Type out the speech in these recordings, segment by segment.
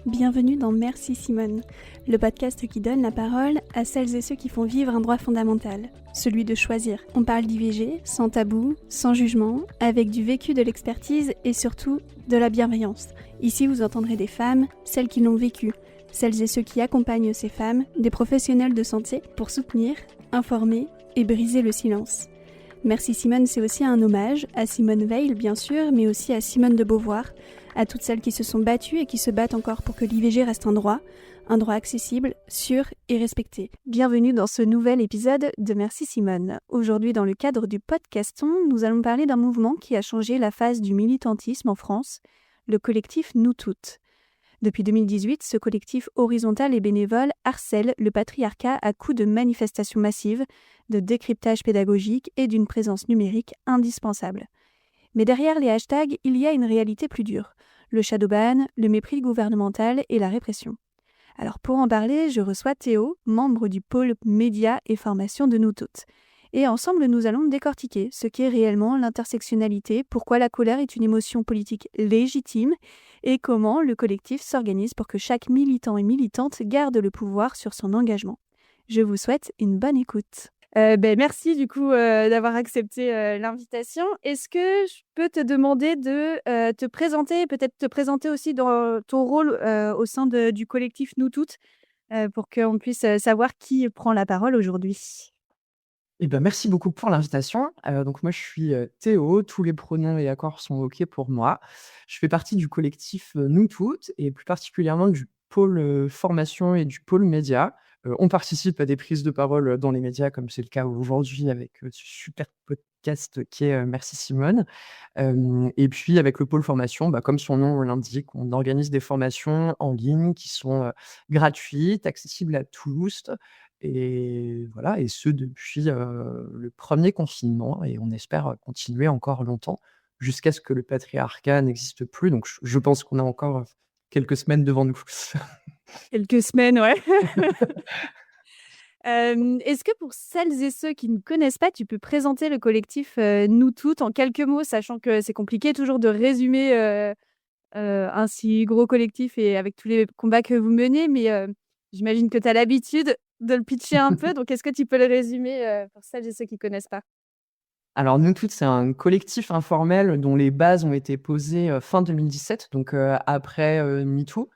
Bienvenue dans Merci Simone, le podcast qui donne la parole à celles et ceux qui font vivre un droit fondamental, celui de choisir. On parle d'IVG, sans tabou, sans jugement, avec du vécu, de l'expertise et surtout de la bienveillance. Ici, vous entendrez des femmes, celles qui l'ont vécu, celles et ceux qui accompagnent ces femmes, des professionnels de santé pour soutenir, informer et briser le silence. Merci Simone, c'est aussi un hommage à Simone Veil, bien sûr, mais aussi à Simone de Beauvoir, à toutes celles qui se sont battues et qui se battent encore pour que l'IVG reste un droit accessible, sûr et respecté. Bienvenue dans ce nouvel épisode de Merci Simone. Aujourd'hui, dans le cadre du podcaston, nous allons parler d'un mouvement qui a changé la face du militantisme en France, le collectif Nous Toutes. Depuis 2018, ce collectif horizontal et bénévole harcèle le patriarcat à coups de manifestations massives, de décryptage pédagogique et d'une présence numérique indispensable. Mais derrière les hashtags, il y a une réalité plus dure, le shadowban, le mépris gouvernemental et la répression. Alors pour en parler, je reçois Théo, membre du pôle médias et formation de Nous Toutes. Et ensemble, nous allons décortiquer ce qu'est réellement l'intersectionnalité, pourquoi la colère est une émotion politique légitime et comment le collectif s'organise pour que chaque militant et militante garde le pouvoir sur son engagement. Je vous souhaite une bonne écoute. Merci du coup d'avoir accepté l'invitation. Est-ce que je peux te demander de te présenter, peut-être te présenter aussi dans ton rôle au sein du collectif Nous Toutes, pour qu'on puisse savoir qui prend la parole aujourd'hui. Merci beaucoup pour l'invitation. Donc moi, je suis, Théo, tous les pronoms et accords sont OK pour moi. Je fais partie du collectif, Nous Toutes et plus particulièrement du pôle, formation et du pôle médias. On participe à des prises de parole, dans les médias comme c'est le cas aujourd'hui avec, ce super podcast qui est, Merci Simone. Et puis avec le pôle formation, comme son nom l'indique, on organise des formations en ligne qui sont, gratuites, accessibles à tous et voilà et ce depuis, le premier confinement et on espère, continuer encore longtemps jusqu'à ce que le patriarcat n'existe plus donc je pense qu'on a encore, quelques semaines devant nous. Quelques semaines, ouais. Est-ce que pour celles et ceux qui ne connaissent pas, tu peux présenter le collectif, Nous Toutes en quelques mots, sachant que c'est compliqué toujours de résumer, un si gros collectif et avec tous les combats que vous menez, mais j'imagine que tu as l'habitude de le pitcher un peu, donc est-ce que tu peux le résumer, pour celles et ceux qui ne connaissent pas? Alors Nous Toutes, c'est un collectif informel dont les bases ont été posées, fin 2017 donc après, MeToo.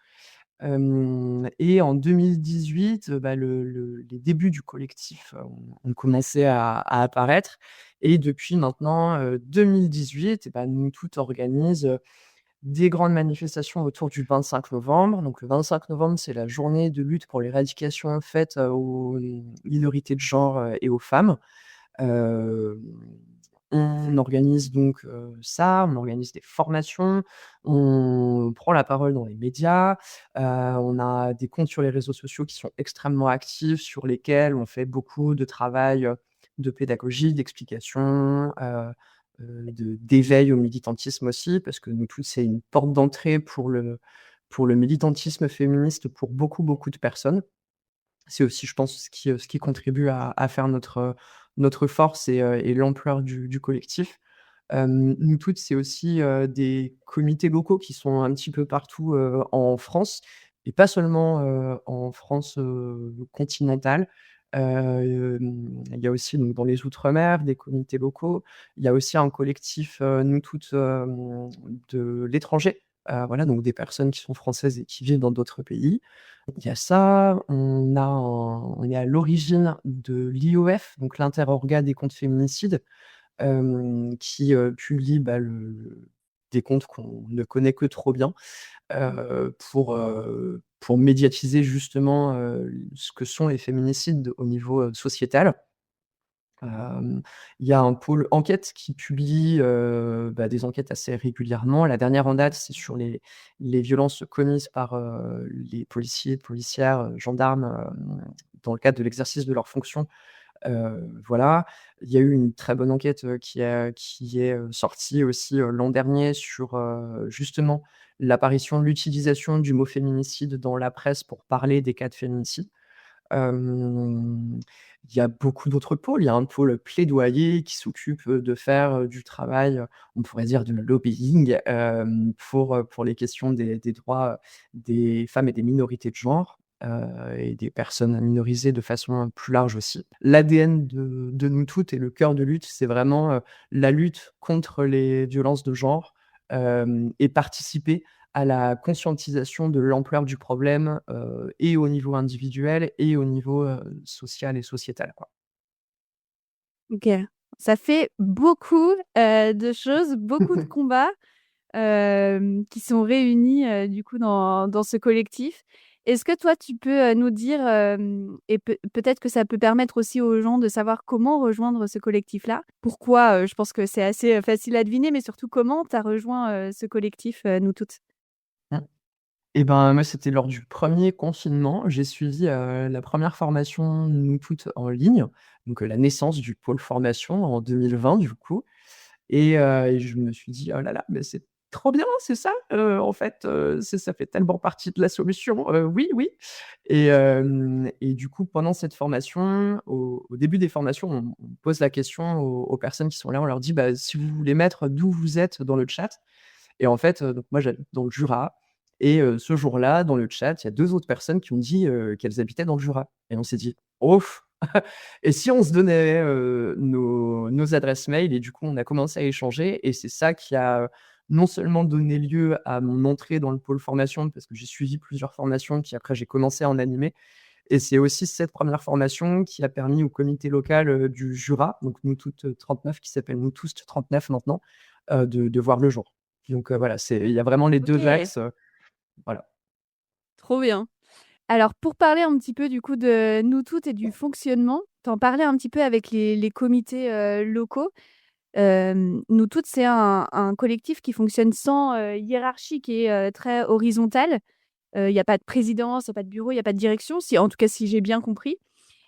Et en 2018, les débuts du collectif, ont commencé à apparaître et depuis maintenant, 2018 Nous Toutes organise, des grandes manifestations autour du 25 novembre. Donc le 25 novembre, c'est la journée de lutte pour l'éradication faite, aux minorités de genre, et aux femmes. Hem, on organise donc, ça, on organise des formations, on prend la parole dans les médias, on a des comptes sur les réseaux sociaux qui sont extrêmement actifs, sur lesquels on fait beaucoup de travail, de pédagogie, d'explication, d'éveil au militantisme aussi, parce que nous tous, c'est une porte d'entrée pour le militantisme féministe pour beaucoup, beaucoup de personnes. C'est aussi, je pense, ce qui contribue à faire notre force et l'ampleur du collectif. Nous toutes, c'est aussi, des comités locaux qui sont un petit peu partout, en France et pas seulement, en France, continentale. Il y a aussi donc dans les outre-mer des comités locaux. Il y a aussi un collectif, Nous toutes, de l'étranger. Voilà, donc des personnes qui sont françaises et qui vivent dans d'autres pays. Il y a ça, on est à l'origine de l'IOF, donc l'Interorga des comptes féminicides, qui, publie, des comptes qu'on ne connaît que trop bien, pour médiatiser justement, ce que sont les féminicides au niveau, sociétal. Il y a un pôle enquête qui publie, des enquêtes assez régulièrement. La dernière en date, c'est sur les violences commises par, les policiers, policières, gendarmes, dans le cadre de l'exercice de leurs fonctions. Voilà. Il y a eu une très bonne enquête, qui est, sortie aussi, l'an dernier sur, justement l'apparition, l'utilisation du mot féminicide dans la presse pour parler des cas de féminicide. Hem, il y a beaucoup d'autres pôles. Il y a un pôle plaidoyer qui s'occupe, de faire, du travail, on pourrait dire de lobbying, pour les questions des droits, des femmes et des minorités de genre, et des personnes minorisées de façon plus large aussi. L'ADN de Nous Toutes et le cœur de lutte, c'est vraiment, la lutte contre les violences de genre, et participer à la conscientisation de l'ampleur du problème, et au niveau individuel et au niveau, social et sociétal, quoi. OK. Ça fait beaucoup, de choses, beaucoup de combats, qui sont réunis, du coup dans ce collectif. Est-ce que toi tu peux, nous dire, et peut-être que ça peut permettre aussi aux gens de savoir comment rejoindre ce collectif-là? Pourquoi? Je pense que c'est assez, facile à deviner, mais surtout comment tu as rejoint, ce collectif, Nous Toutes? Mmh. Et ben, moi, c'était lors du premier confinement. J'ai suivi, la première formation Nous Toutes en ligne, donc la naissance du pôle formation en 2020 du coup. Et je me suis dit: «Oh là là, mais c'est trop bien, c'est ça, en fait, c'est ça fait tellement partie de la solution, oui, oui». Et du coup, pendant cette formation, au début des formations, on pose la question aux personnes qui sont là, on leur dit: «Bah, si vous voulez mettre d'où vous êtes dans le chat». Et en fait, donc moi j'habite dans le Jura. Ce jour-là, dans le chat, il y a 2 autres personnes qui ont dit, qu'elles habitaient dans le Jura. Et on s'est dit: «Ouf, et si on se donnait, nos adresses mail?» Et du coup, on a commencé à échanger et c'est ça qui a, non seulement donné lieu à mon entrée dans le pôle formation, parce que j'ai suivi plusieurs formations, puis après j'ai commencé à en animer. Et c'est aussi cette première formation qui a permis au comité local, du Jura, donc Nous Toutes, 39, qui s'appelle Nous Tous 39 maintenant, de voir le jour. Donc voilà, il y a vraiment les 2 OK, axes, voilà. trop bien. Alors pour parler un petit peu du coup de Nous Toutes et du fonctionnement, tu en parlais un petit peu avec les comités, locaux. Nous Toutes, c'est un collectif qui fonctionne sans, hiérarchie, qui est, très horizontal. Il y a pas de présidence, il y a pas de bureau, il y a pas de direction, si en tout cas si j'ai bien compris.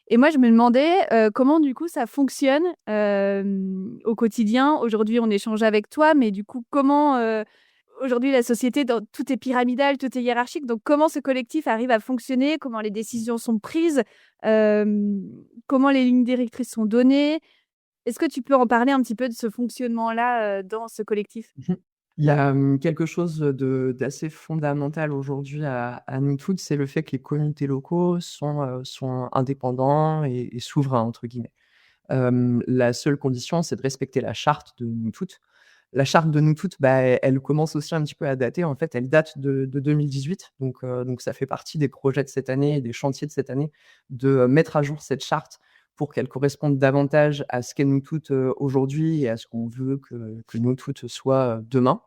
Et moi je me demandais, comment du coup ça fonctionne, au quotidien? Aujourd'hui on échange avec toi, mais du coup comment, aujourd'hui la société dans tout est pyramidal, tout est hiérarchique, donc comment ce collectif arrive à fonctionner? Comment les décisions sont prises? Comment les lignes directrices sont données? Est-ce que tu peux en parler un petit peu de ce fonctionnement-là, dans ce collectif? Mmh. Il y a, quelque chose d'assez fondamental aujourd'hui à Nous Toutes, c'est le fait que les comités locaux sont «indépendants et souverains» entre guillemets. La seule condition, c'est de respecter la charte de Nous Toutes. La charte de Nous Toutes, bah, elle commence aussi un petit peu à dater. En fait, elle date de 2018, donc ça fait partie des projets de cette année et des chantiers de cette année de, mettre à jour cette charte pour qu'elle corresponde davantage à ce qu'est Nous Toutes, aujourd'hui et à ce qu'on veut que Nous Toutes soit, demain.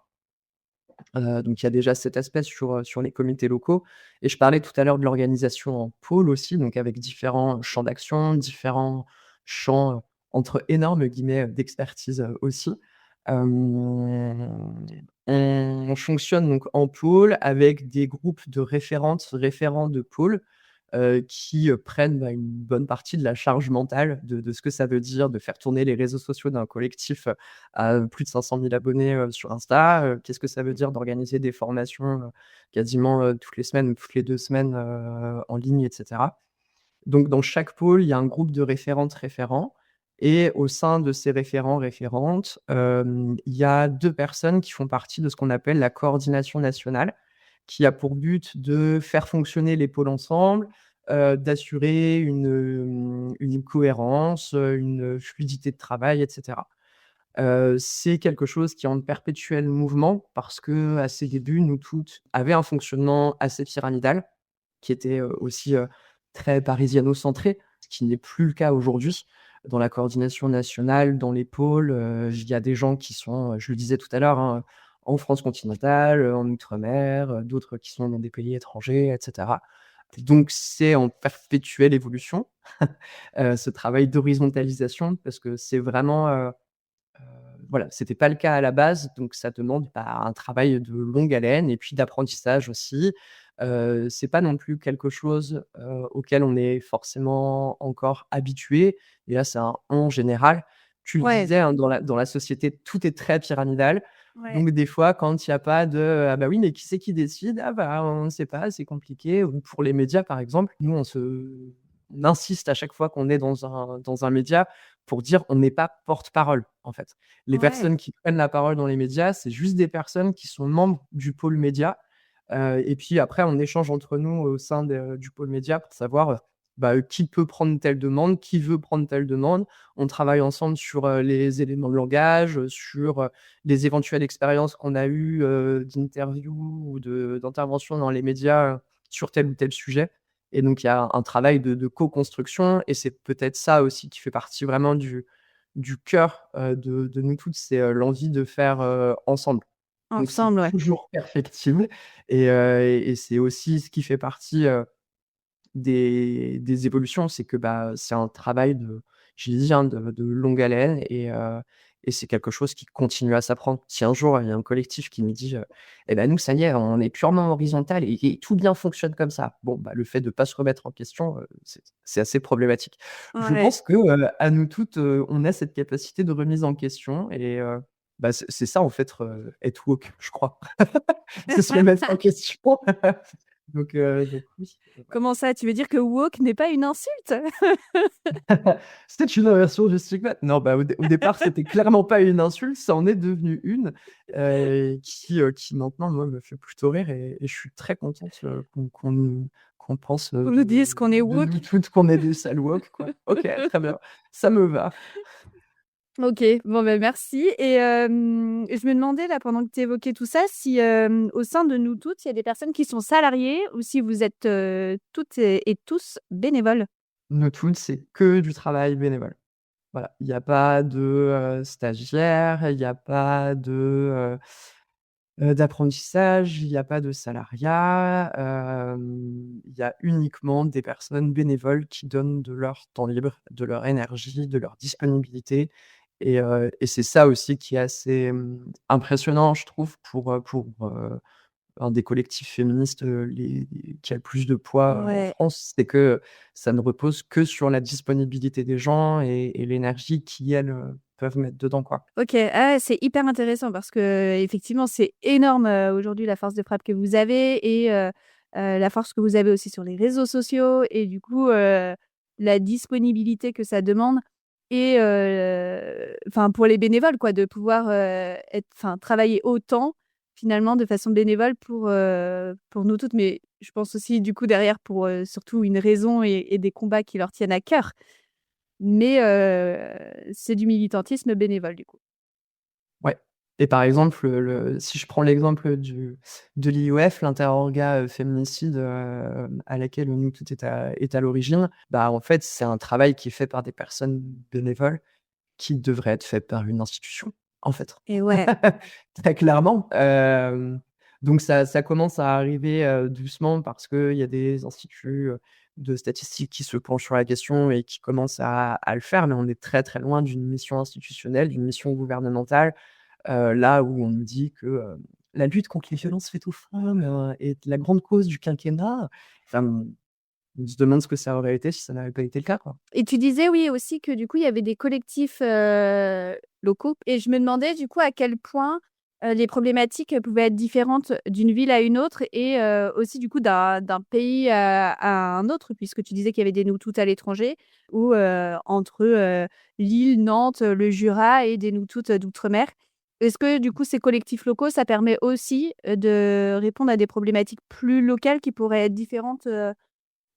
Donc il y a déjà cet aspect sur les comités locaux et je parlais tout à l'heure de l'organisation en pôle aussi, donc avec différents champs d'action, différents champs, entre énormes guillemets, «d'expertise», aussi. Hem, on fonctionne donc en pôle avec des groupes de référentes, référents de pôle, qui, prennent, bah, une bonne partie de la charge mentale de ce que ça veut dire de faire tourner les réseaux sociaux d'un collectif, à plus de 500 000 abonnés, sur Insta. Qu'est-ce que ça veut dire d'organiser des formations, quasiment, toutes les semaines ou toutes les 2 semaines, en ligne et cetera. Donc dans chaque pôle, il y a un groupe de référentes, référents et au sein de ces référents, référentes, il y a 2 personnes qui font partie de ce qu'on appelle la coordination nationale, qui a pour but de faire fonctionner les pôles ensemble, d'assurer une cohérence, une fluidité de travail et cetera. C'est quelque chose qui est en perpétuel mouvement parce qu'à ses débuts, Nous Toutes avait un fonctionnement assez pyramidal qui était, aussi, très parisiano-centré, ce qui n'est plus le cas aujourd'hui. Dans la coordination nationale, dans les pôles, il y a des gens qui sont, je le disais tout à l'heure, hein, en France continentale, en outre-mer, d'autres qui sont dans des pays étrangers et cetera. Donc c'est en perpétuelle évolution, ce travail d'horizontalisation parce que c'est vraiment, voilà, c'était pas le cas à la base, donc ça demande, bah, un travail de longue haleine et puis d'apprentissage aussi. C'est pas non plus quelque chose, auquel on est forcément encore habitué et là, c'est un «on» général. Tu le Ouais, disais, hein, dans la société, tout est très pyramidal, ouais. donc des fois, quand il y a pas de: «Ah bah oui, mais qui c'est qui décide?» «Ah bah, on ne sait pas, c'est compliqué» ou pour les médias, par exemple, nous, on se on insiste à chaque fois qu'on est dans un média pour dire on n'est pas porte-parole, en fait. Les Ouais. personnes qui prennent la parole dans les médias, c'est juste des personnes qui sont membres du pôle média. Et puis après, on échange entre nous au sein du pôle média pour savoir qui peut prendre telle demande, qui veut prendre telle demande. On travaille ensemble sur les éléments de langage, sur les éventuelles expériences qu'on a eues d'interview ou d'intervention dans les médias sur tel ou tel sujet. Et donc, il y a un travail de co-construction. Et c'est peut-être ça aussi qui fait partie vraiment du cœur de nous toutes, c'est l'envie de faire ensemble. Donc c'est Ensemble, ouais. toujours perfectible et c'est aussi ce qui fait partie des évolutions. C'est que, c'est un travail je l'ai dit, hein, de longue haleine et c'est quelque chose qui continue à s'apprendre. Si un jour, il y a un collectif qui nous dit: «Eh ben, nous, ça y est, on est purement horizontal et tout bien fonctionne comme ça». Bon, le fait de pas se remettre en question, c'est assez problématique. Je Ouais. pense que, à nous toutes, on a cette capacité de remise en question et c'est ça, en fait, être woke, je crois. C'est se remettre en question. Donc oui, Comment ça? Tu veux dire que woke n'est pas une insulte? c'est une inversion du stigmate. Non, au départ, c'était clairement pas une insulte, ça en est devenu une, qui maintenant, moi, me fait plutôt rire et je suis très contente, qu'on pense, On nous dise qu'on est de nous woke. toutes qu'on est des sales woke, quoi. OK, très bien, ça me va. OK, bon, ben merci et je me demandais là, pendant que tu évoquais tout ça, si, au sein de nous toutes, il y a des personnes qui sont salariées ou si vous êtes, toutes et tous bénévoles? Nous toutes, c'est que du travail bénévole. Voilà, il y a pas de, stagiaires, il y a pas d'apprentissage, il y a pas de salariat, il y a uniquement des personnes bénévoles qui donnent de leur temps libre, de leur énergie, de leur disponibilité et c'est ça aussi qui est assez, impressionnant, je trouve, pour un des collectifs féministes, qui a le plus de poids, en Ouais. France. C'est que ça ne repose que sur la disponibilité des gens et l'énergie qui, elles, peuvent mettre dedans, quoi. OK, ah ouais, c'est hyper intéressant parce qu'effectivement, c'est énorme, aujourd'hui la force de frappe que vous avez et la force que vous avez aussi sur les réseaux sociaux et du coup, la disponibilité que ça demande et enfin pour les bénévoles quoi, de pouvoir, travailler autant finalement de façon bénévole pour nous toutes. Mais je pense aussi du coup derrière pour, surtout une raison et des combats qui leur tiennent à cœur. Mais c'est du militantisme bénévole du coup. Ouais et par exemple, si je prends l'exemple de l'IOF, l'interorga, féminicide, à laquelle Nous Toutes est à l'origine, en fait, c'est un travail qui est fait par des personnes bénévoles qui devrait être fait par une institution, en fait. Et ouais. Très clairement, donc ça commence à arriver, doucement parce qu'il y a des instituts, de statistiques qui se penchent sur la question et qui commencent à le faire, mais on est très, très loin d'une mission institutionnelle, d'une mission gouvernementale, là où on nous dit que, la lutte contre les violences faites aux femmes, est la grande cause du quinquennat. Enfin, on se demande ce que ça aurait été si ça n'avait pas été le cas, quoi. Et tu disais, oui, aussi que du coup, il y avait des collectifs, locaux et je me demandais du coup à quel point, les problématiques, pouvaient être différentes d'une ville à une autre et aussi du coup d'un pays à un autre puisque tu disais qu'il y avait des Nous Toutes à l'étranger ou entre, Lille, Nantes, le Jura et des Nous Toutes, d'outre-mer. Est-ce que du coup ces collectifs locaux, ça permet aussi, de répondre à des problématiques plus locales qui pourraient être différentes,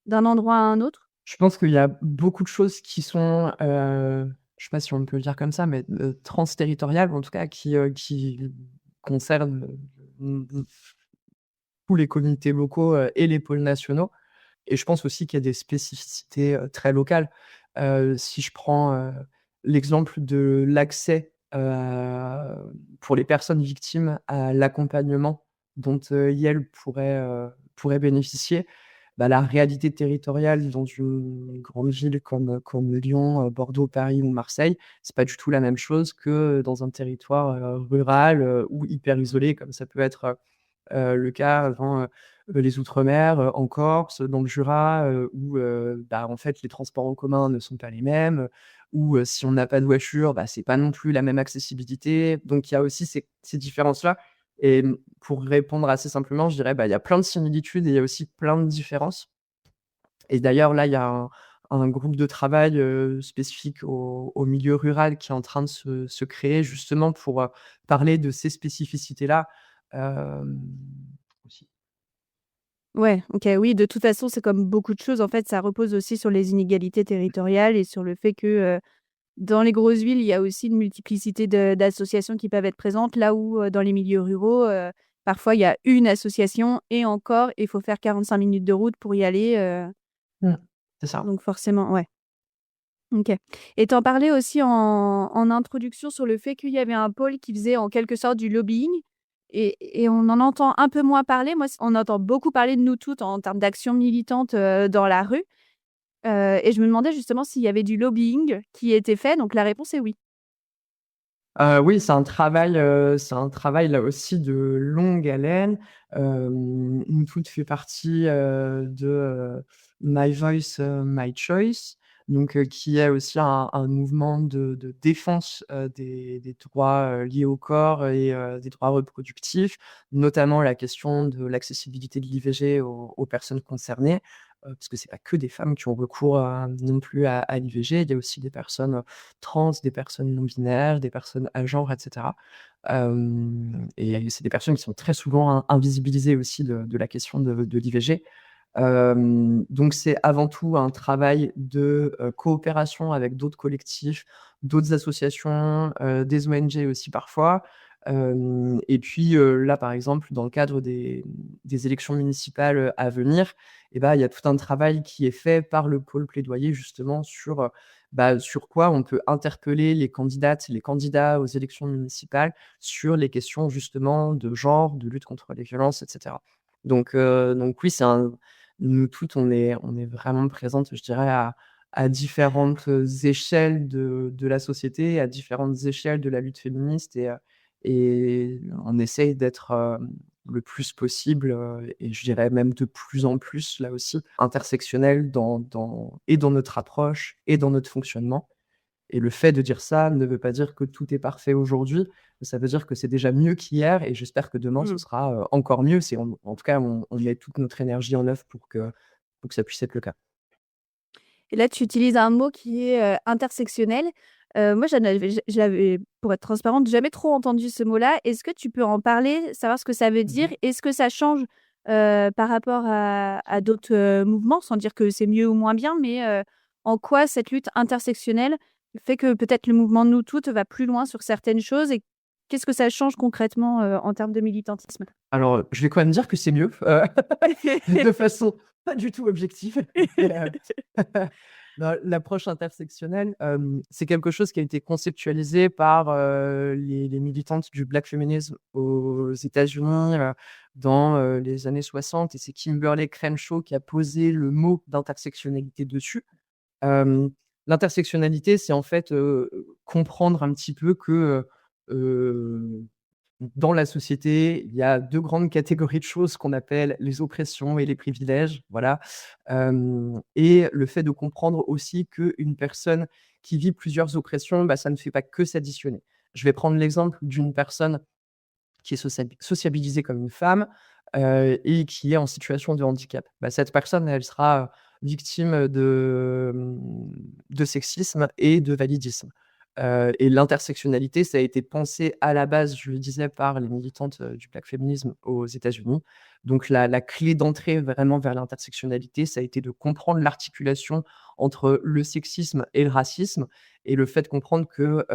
d'un endroit à un autre? Je pense qu'il y a beaucoup de choses qui sont, je sais pas si on peut le dire comme ça, mais, transterritoriales, en tout cas qui concernent, tous les comités locaux, et les pôles nationaux et je pense aussi qu'il y a des spécificités, très locales. Si je prends, l'exemple de l'accès, pour les personnes victimes à l'accompagnement dont, Yel pourrait bénéficier, la réalité territoriale dans une grande ville comme Lyon, Bordeaux, Paris ou Marseille, c'est pas du tout la même chose que dans un territoire, rural, ou hyper isolé comme ça peut être, le cas dans, les outre-mer, en Corse, dans le Jura, où, en fait, les transports en commun ne sont pas les mêmes, où, si on n'a pas de voiture, c'est pas non plus la même accessibilité. Donc il y a aussi ces différences-là et pour répondre assez simplement, je dirais, il y a plein de similitudes et il y a aussi plein de différences et d'ailleurs là, il y a un groupe de travail, spécifique au milieu rural qui est en train de se créer justement pour, parler de ces spécificités-là, hem, aussi. Ouais, OK, oui, de toute façon, c'est comme beaucoup de choses, en fait, ça repose aussi sur les inégalités territoriales et sur le fait que, dans les grosses villes, il y a aussi une multiplicité d'associations qui peuvent être présentes, là où, dans les milieux ruraux, parfois il y a une association et encore, il faut faire 45 minutes de route pour y aller, Mmh. C'est ça. donc forcément ouais, OK, et tu en parlais aussi en introduction sur le fait qu'il y avait un pôle qui faisait en quelque sorte du lobbying et on en entend un peu moins parler. Moi, on entend beaucoup parler de nous toutes en termes d'action militante, dans la rue, et je me demandais justement s'il y avait du lobbying qui était fait, donc la réponse est oui. Oui, c'est un travail là aussi de longue haleine. Moutout fait partie, de, My Voice, My Choice, donc qui est aussi un mouvement de défense, des droits, liés au corps et des droits reproductifs, notamment la question de l'accessibilité de l'IVG aux personnes concernées, parce que c'est pas que des femmes qui ont recours, non plus à l'IVG. Il y a aussi des personnes, trans, des personnes non binaires, des personnes agenres, et cetera. Et c'est des personnes qui sont très souvent invisibilisées aussi de la question de l'IVG. Donc c'est avant tout un travail de, coopération avec d'autres collectifs, d'autres associations, des ONG aussi parfois. Et puis, là, par exemple, dans le cadre des élections municipales, à venir, et bah, il y a tout un travail qui est fait par le pôle plaidoyer justement sur, sur quoi on peut interpeller les candidates, les candidats aux élections municipales sur les questions justement de genre, de lutte contre les violences, et cetera. Donc oui, nous toutes, on est vraiment présentes, je dirais, à différentes échelles de la société, à différentes échelles de la lutte féministe et on essaye d'être, le plus possible, et je dirais même de plus en plus, là aussi, intersectionnel dans notre approche et dans notre fonctionnement. Et le fait de dire ça ne veut pas dire que tout est parfait aujourd'hui, mais ça veut dire que c'est déjà mieux qu'hier et j'espère que demain ce Mmh. sera, encore mieux. En tout cas, on met toute notre énergie en œuvre pour que ça puisse être le cas. Et là, tu utilises un mot qui est, intersectionnel. Moi, je l'avais, pour être transparente, jamais trop entendu ce mot-là. Est-ce que tu peux en parler, savoir ce que ça veut dire? Mmh. Est-ce que ça change, par rapport à d'autres, mouvements? Sans dire que c'est mieux ou moins bien, mais, en quoi cette lutte intersectionnelle fait que peut-être le mouvement Nous Toutes va plus loin sur certaines choses et qu'est-ce que ça change concrètement, en termes de militantisme? Alors, je vais quand même dire que c'est mieux, de façon pas du tout objective. Et non, l'approche intersectionnelle, c'est quelque chose qui a été conceptualisé par, les militantes du Black feminism aux États-Unis, dans, les années 60 et c'est Kimberlé Crenshaw qui a posé le mot d'intersectionnalité dessus. Hem, L'intersectionnalité, c'est en fait, comprendre un petit peu que, dans la société, il y a 2 grandes catégories de choses qu'on appelle les oppressions et les privilèges, voilà. Et le fait de comprendre aussi qu'une personne qui vit plusieurs oppressions, ça ne fait pas que s'additionner. Je vais prendre l'exemple d'une personne qui est sociabilisée comme une femme, et qui est en situation de handicap. Cette personne, elle sera, victime de sexisme et de validisme. Et l'intersectionnalité, ça a été pensé à la base, je le disais, par les militantes, du black féminisme aux États-Unis. Donc la clé d'entrée vraiment vers l'intersectionnalité, ça a été de comprendre l'articulation entre le sexisme et le racisme et le fait de comprendre que,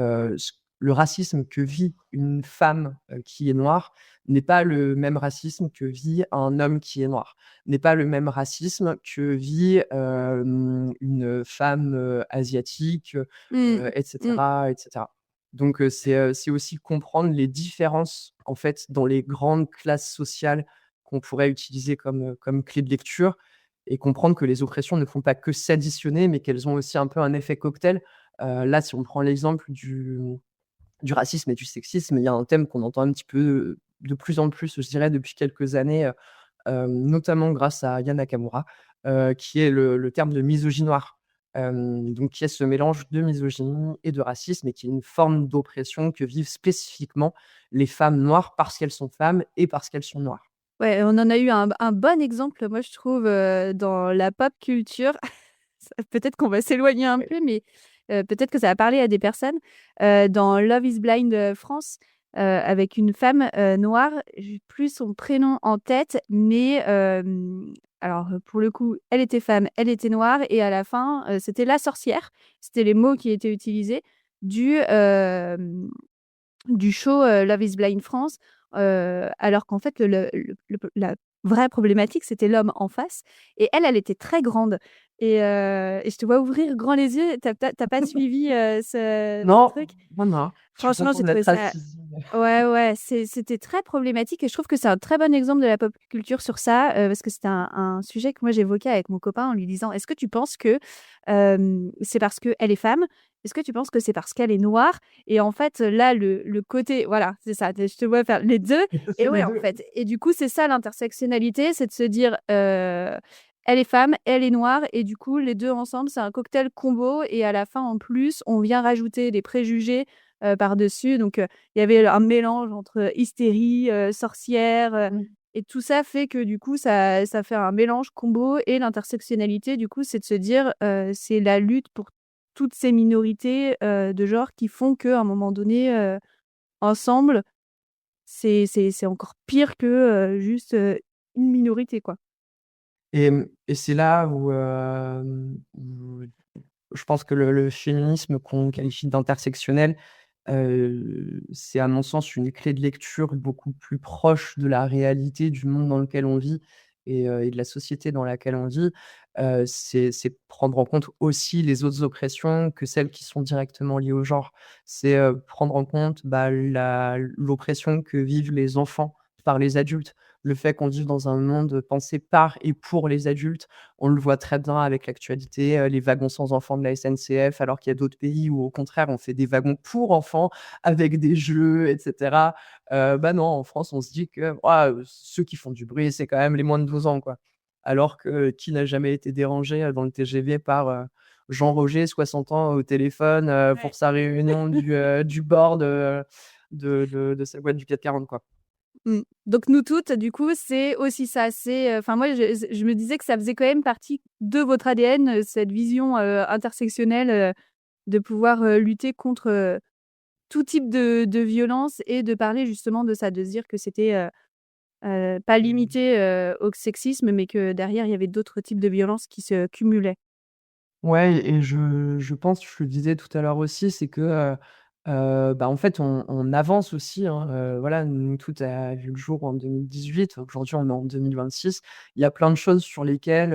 le racisme que vit une femme, qui est noire n'est pas le même racisme que vit un homme qui est noir, n'est pas le même racisme que vit, une femme, asiatique, Mmh. et Mmh. cetera, et cetera. Donc c'est aussi comprendre les différences, en fait, dans les grandes classes sociales qu'on pourrait utiliser comme clé de lecture et comprendre que les oppressions ne font pas que s'additionner, mais qu'elles ont aussi un peu un effet cocktail. Là, si on prend l'exemple du racisme et du sexisme, il y a un thème qu'on entend un petit peu, de plus en plus, je dirais, depuis quelques années, notamment grâce à Aya Nakamura, qui est le terme de misogynoir. Donc qui est ce mélange de misogynie et de racisme et qui est une forme d'oppression que vivent spécifiquement les femmes noires parce qu'elles sont femmes et parce qu'elles sont noires. Ouais, on en a eu un bon exemple, moi, je trouve, dans la pop culture. peut-être qu'on va s'éloigner un peu, mais peut-être que ça va parler à des personnes. Dans Love is Blind France, avec une femme noire, j'ai plus son prénom en tête, mais alors pour le coup, elle était femme, elle était noire, et à la fin, c'était la sorcière. C'était les mots qui étaient utilisés du, du show Love is Blind France, alors qu'en fait, la vraie problématique, c'était l'homme en face, et elle était très grande, et je te vois ouvrir grand les yeux. T'as pas suivi ce Non, truc? non, non, je suis Franchement, content j'ai trouvé d'être ça. assise. Ouais, ouais, c'était très problématique, et je trouve que c'est un très bon exemple de la pop culture sur ça, parce que c'était un sujet que moi j'évoquais avec mon copain en lui disant: «Est-ce que tu penses que, c'est parce qu'elle est femme? Est-ce que tu penses que c'est parce qu'elle est noire?» Et en fait, là, le côté voilà, c'est ça, je te vois faire les 2. C'est Et les ouais, en 2. fait, et du coup, c'est ça l'intersectionnalité, c'est de se dire, elle est femme, elle est noire, et du coup, les 2 ensemble, c'est un cocktail combo, et à la fin, en plus, on vient rajouter des préjugés par-dessus. Donc, il y avait un mélange entre hystérie, sorcière, Mmh. et tout ça fait que du coup, ça fait un mélange combo. Et l'intersectionnalité, du coup, c'est de se dire, c'est la lutte pour toutes ces minorités, de genre qui font qu'à un moment donné, ensemble, c'est encore pire que, juste, une minorité, quoi. Et c'est là où, où je pense que le féminisme qu'on qualifie d'intersectionnel, c'est à mon sens une clé de lecture beaucoup plus proche de la réalité du monde dans lequel on vit et de la société dans laquelle on vit. C'est prendre en compte aussi les autres oppressions que celles qui sont directement liées au genre. C'est, prendre en compte, bah, la l'oppression que vivent les enfants par les adultes. Le fait qu'on vive dans un monde pensé par et pour les adultes, on le voit très bien avec l'actualité, les wagons sans enfants de la SNCF, alors qu'il y a d'autres pays où au contraire on fait des wagons pour enfants avec des jeux et cetera. Bah non, en France, on se dit que: «Ouah, ceux qui font du bruit, c'est quand même les moins de 12 ans, quoi». Alors que qui n'a jamais été dérangé, dans le TGV par, Jean Roger, 60 ans, au téléphone, Ouais. pour sa réunion du board, de sa boîte du CAC 40, quoi. Mmh. Donc nous toutes, du coup, c'est aussi ça. C'est, enfin moi, je me disais que ça faisait quand même partie de votre ADN, cette vision, intersectionnelle, de pouvoir, lutter contre, tout type de violence, et de parler justement de ça, de se dire que c'était, pas limité, au sexisme, mais que derrière, il y avait d'autres types de violences qui se cumulaient. Ouais et je pense, je le disais tout à l'heure aussi, c'est que, bah, en fait, on avance aussi, hein, voilà, Nous Toutes a vu le jour en 2018. Aujourd'hui, on est en 2026. Il y a plein de choses sur lesquelles,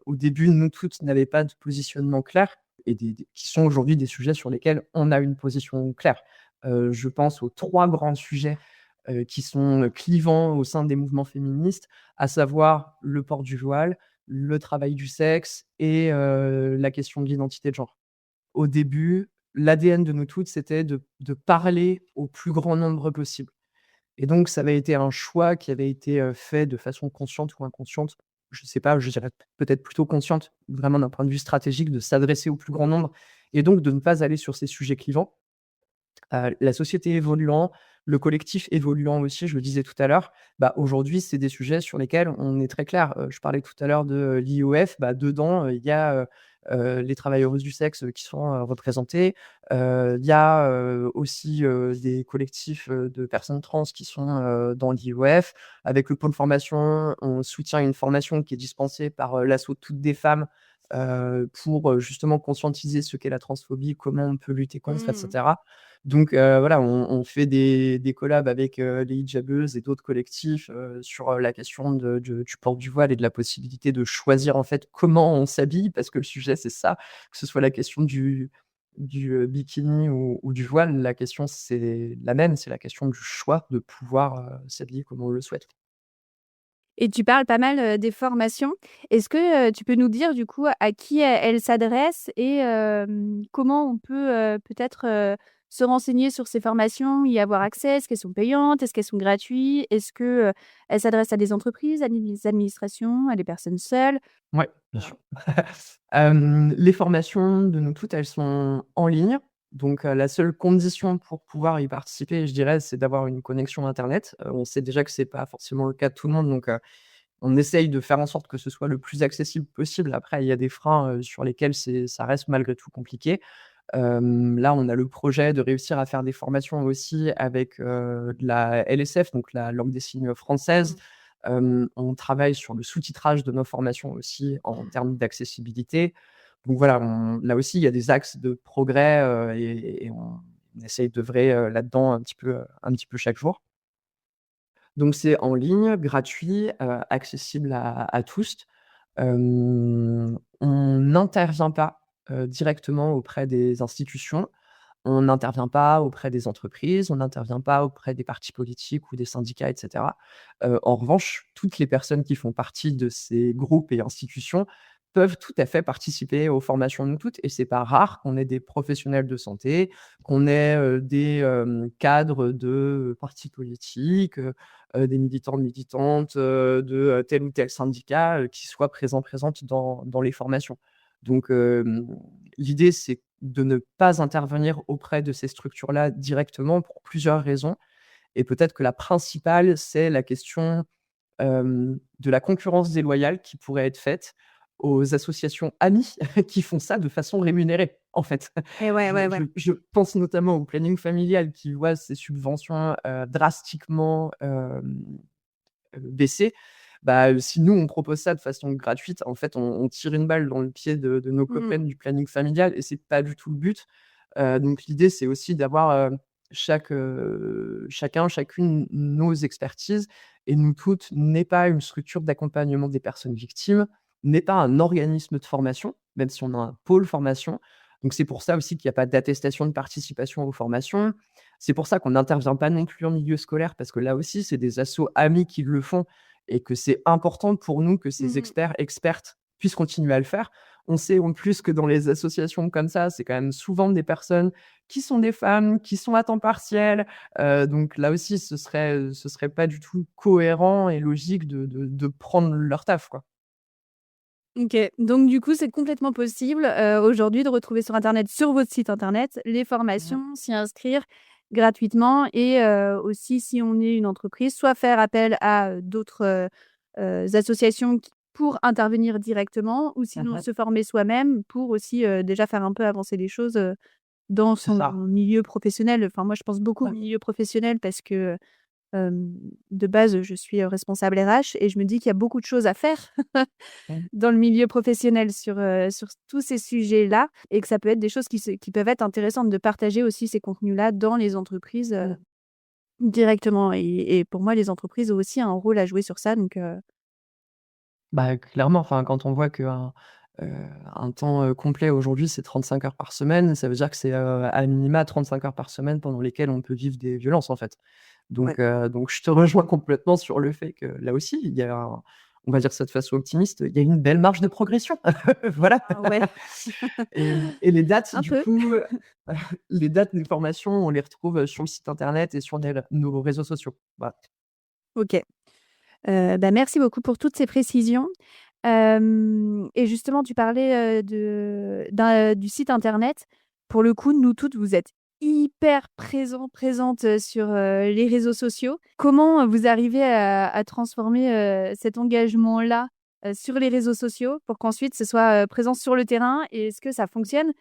au début, Nous Toutes n'avaient pas de positionnement clair et des qui sont aujourd'hui des sujets sur lesquels on a une position claire. Je pense aux 3 grands sujets, qui sont clivants au sein des mouvements féministes, à savoir le port du voile, le travail du sexe et la question de l'identité de genre. Au début, l'ADN de nous toutes, c'était de parler au plus grand nombre possible et donc ça avait été un choix qui avait été, fait de façon consciente ou inconsciente. Je sais pas, je dirais peut-être plutôt consciente, vraiment d'un point de vue stratégique, de s'adresser au plus grand nombre et donc de ne pas aller sur ces sujets clivants. La société évoluant, le collectif évoluant aussi, je le disais tout à l'heure, bah, aujourd'hui, c'est des sujets sur lesquels on est très clair. Je parlais tout à l'heure de l'IOF, bah, dedans, il y a, les travailleuses du sexe, qui sont, représentées. Il y a, aussi, des collectifs, de personnes trans qui sont, dans l'IOF. Avec le pôle formation, on soutient une formation qui est dispensée par, l'asso Toutes des femmes, pour, justement conscientiser ce qu'est la transphobie, comment on peut lutter contre et Mmh. cetera. Donc voilà, on fait des collabs avec, les hijabeuses et d'autres collectifs, sur, la question du port du voile et de la possibilité de choisir, en fait, comment on s'habille parce que le sujet, c'est ça. Que ce soit la question du bikini ou du voile, la question, c'est la même, c'est la question du choix de pouvoir, s'habiller comme on le souhaite. Et tu parles pas mal, des formations. Est-ce que, tu peux nous dire du coup à qui elles s'adressent, et comment on peut, peut-être, se renseigner sur ces formations, y avoir accès? Est-ce qu'elles sont payantes? Est-ce qu'elles sont gratuites? Est-ce que, elles s'adressent à des entreprises, à des administrations, à des personnes seules? Ouais, bien sûr. Les formations de nous toutes, elles sont en ligne. Donc, la seule condition pour pouvoir y participer, je dirais, c'est d'avoir une connexion internet. On sait déjà que c'est pas forcément le cas de tout le monde, donc on essaye de faire en sorte que ce soit le plus accessible possible. Après, il y a des freins, sur lesquels ça reste malgré tout compliqué. Là, on a le projet de réussir à faire des formations aussi avec, de la LSF, donc la langue des signes française. On travaille sur le sous-titrage de nos formations aussi en termes d'accessibilité. Donc voilà, là aussi, il y a des axes de progrès, et on essaye d'œuvrer, là-dedans un petit peu chaque jour. Donc c'est en ligne, gratuit, accessible à tous. On n'intervient pas, directement auprès des institutions. On n'intervient pas auprès des entreprises, on n'intervient pas auprès des partis politiques ou des syndicats et cetera. En revanche, toutes les personnes qui font partie de ces groupes et institutions peuvent tout à fait participer aux formations Nous Toutes et c'est pas rare qu'on ait des professionnels de santé, qu'on ait, des, cadres de partis politiques, des militants, militantes, de, tel ou tel syndicat, qui soient présentes dans les formations. Donc, l'idée, c'est de ne pas intervenir auprès de ces structures-là directement pour plusieurs raisons et peut-être que la principale, c'est la question, de la concurrence déloyale qui pourrait être faite aux associations amies qui font ça de façon rémunérée, en fait. Et ouais, ouais, ouais. Je pense notamment au planning familial qui voit ses subventions, drastiquement, baisser. Bah, si nous, on propose ça de façon gratuite, en fait, on tire une balle dans le pied de nos Mmh. copains du planning familial et c'est pas du tout le but. Donc l'idée, c'est aussi d'avoir, chacun, chacune nos expertises et Nous Toutes n'est pas une structure d'accompagnement des personnes victimes, n'est pas un organisme de formation, même si on a un pôle formation. Donc c'est pour ça aussi qu'il y a pas d'attestation de participation aux formations. C'est pour ça qu'on n'intervient pas non plus en milieu scolaire parce que là aussi, c'est des assos amis qui le font et que c'est important pour nous que ces Mmh. experts, expertes puissent continuer à le faire. On sait en plus que dans les associations comme ça, c'est quand même souvent des personnes qui sont des femmes, qui sont à temps partiel. Donc là aussi, ce serait pas du tout cohérent et logique de prendre leur taf, quoi. OK. Donc du coup, c'est complètement possible, aujourd'hui de retrouver sur internet, sur votre site internet, les Mmh. formations, s'y inscrire gratuitement et aussi si on est une entreprise, soit faire appel à, d'autres, associations qui pour intervenir directement ou sinon Mmh. se former soi-même pour aussi, déjà faire un peu avancer les choses, dans C'est son ça. milieu professionnel. Enfin moi, je pense beaucoup au Ouais. milieu professionnel parce que, de base, je suis, responsable RH et je me dis qu'il y a beaucoup de choses à faire Mmh. dans le milieu professionnel sur tous ces sujets-là et que ça peut être des choses qui peuvent être intéressantes de partager aussi ces contenus-là dans les entreprises, Mmh. directement et pour moi, les entreprises ont aussi un rôle à jouer sur ça donc Bah, clairement, enfin, quand on voit heu, un temps, complet aujourd'hui, c'est 35 heures par semaine, ça veut dire que c'est, à minima 35 heures par semaine pendant lesquelles on peut vivre des violences, en fait. ouais. Donc je te rejoins complètement sur le fait que là aussi, il y a on va dire ça de façon optimiste, il y a une belle marge de progression. Voilà. Ah ouais, Et les dates un du peu. coup, les dates des formations, on les retrouve, sur le site internet et sur nos réseaux sociaux. Voilà. OK. Bah, merci beaucoup pour toutes ces précisions. Et justement, tu parlais, du site internet. Pour le coup, nous toutes, vous êtes hyper présentes, sur, les réseaux sociaux. Comment, vous arrivez à transformer, cet engagement-là, sur les réseaux sociaux pour qu'ensuite ce soit, présent sur le terrain et est-ce que ça fonctionne?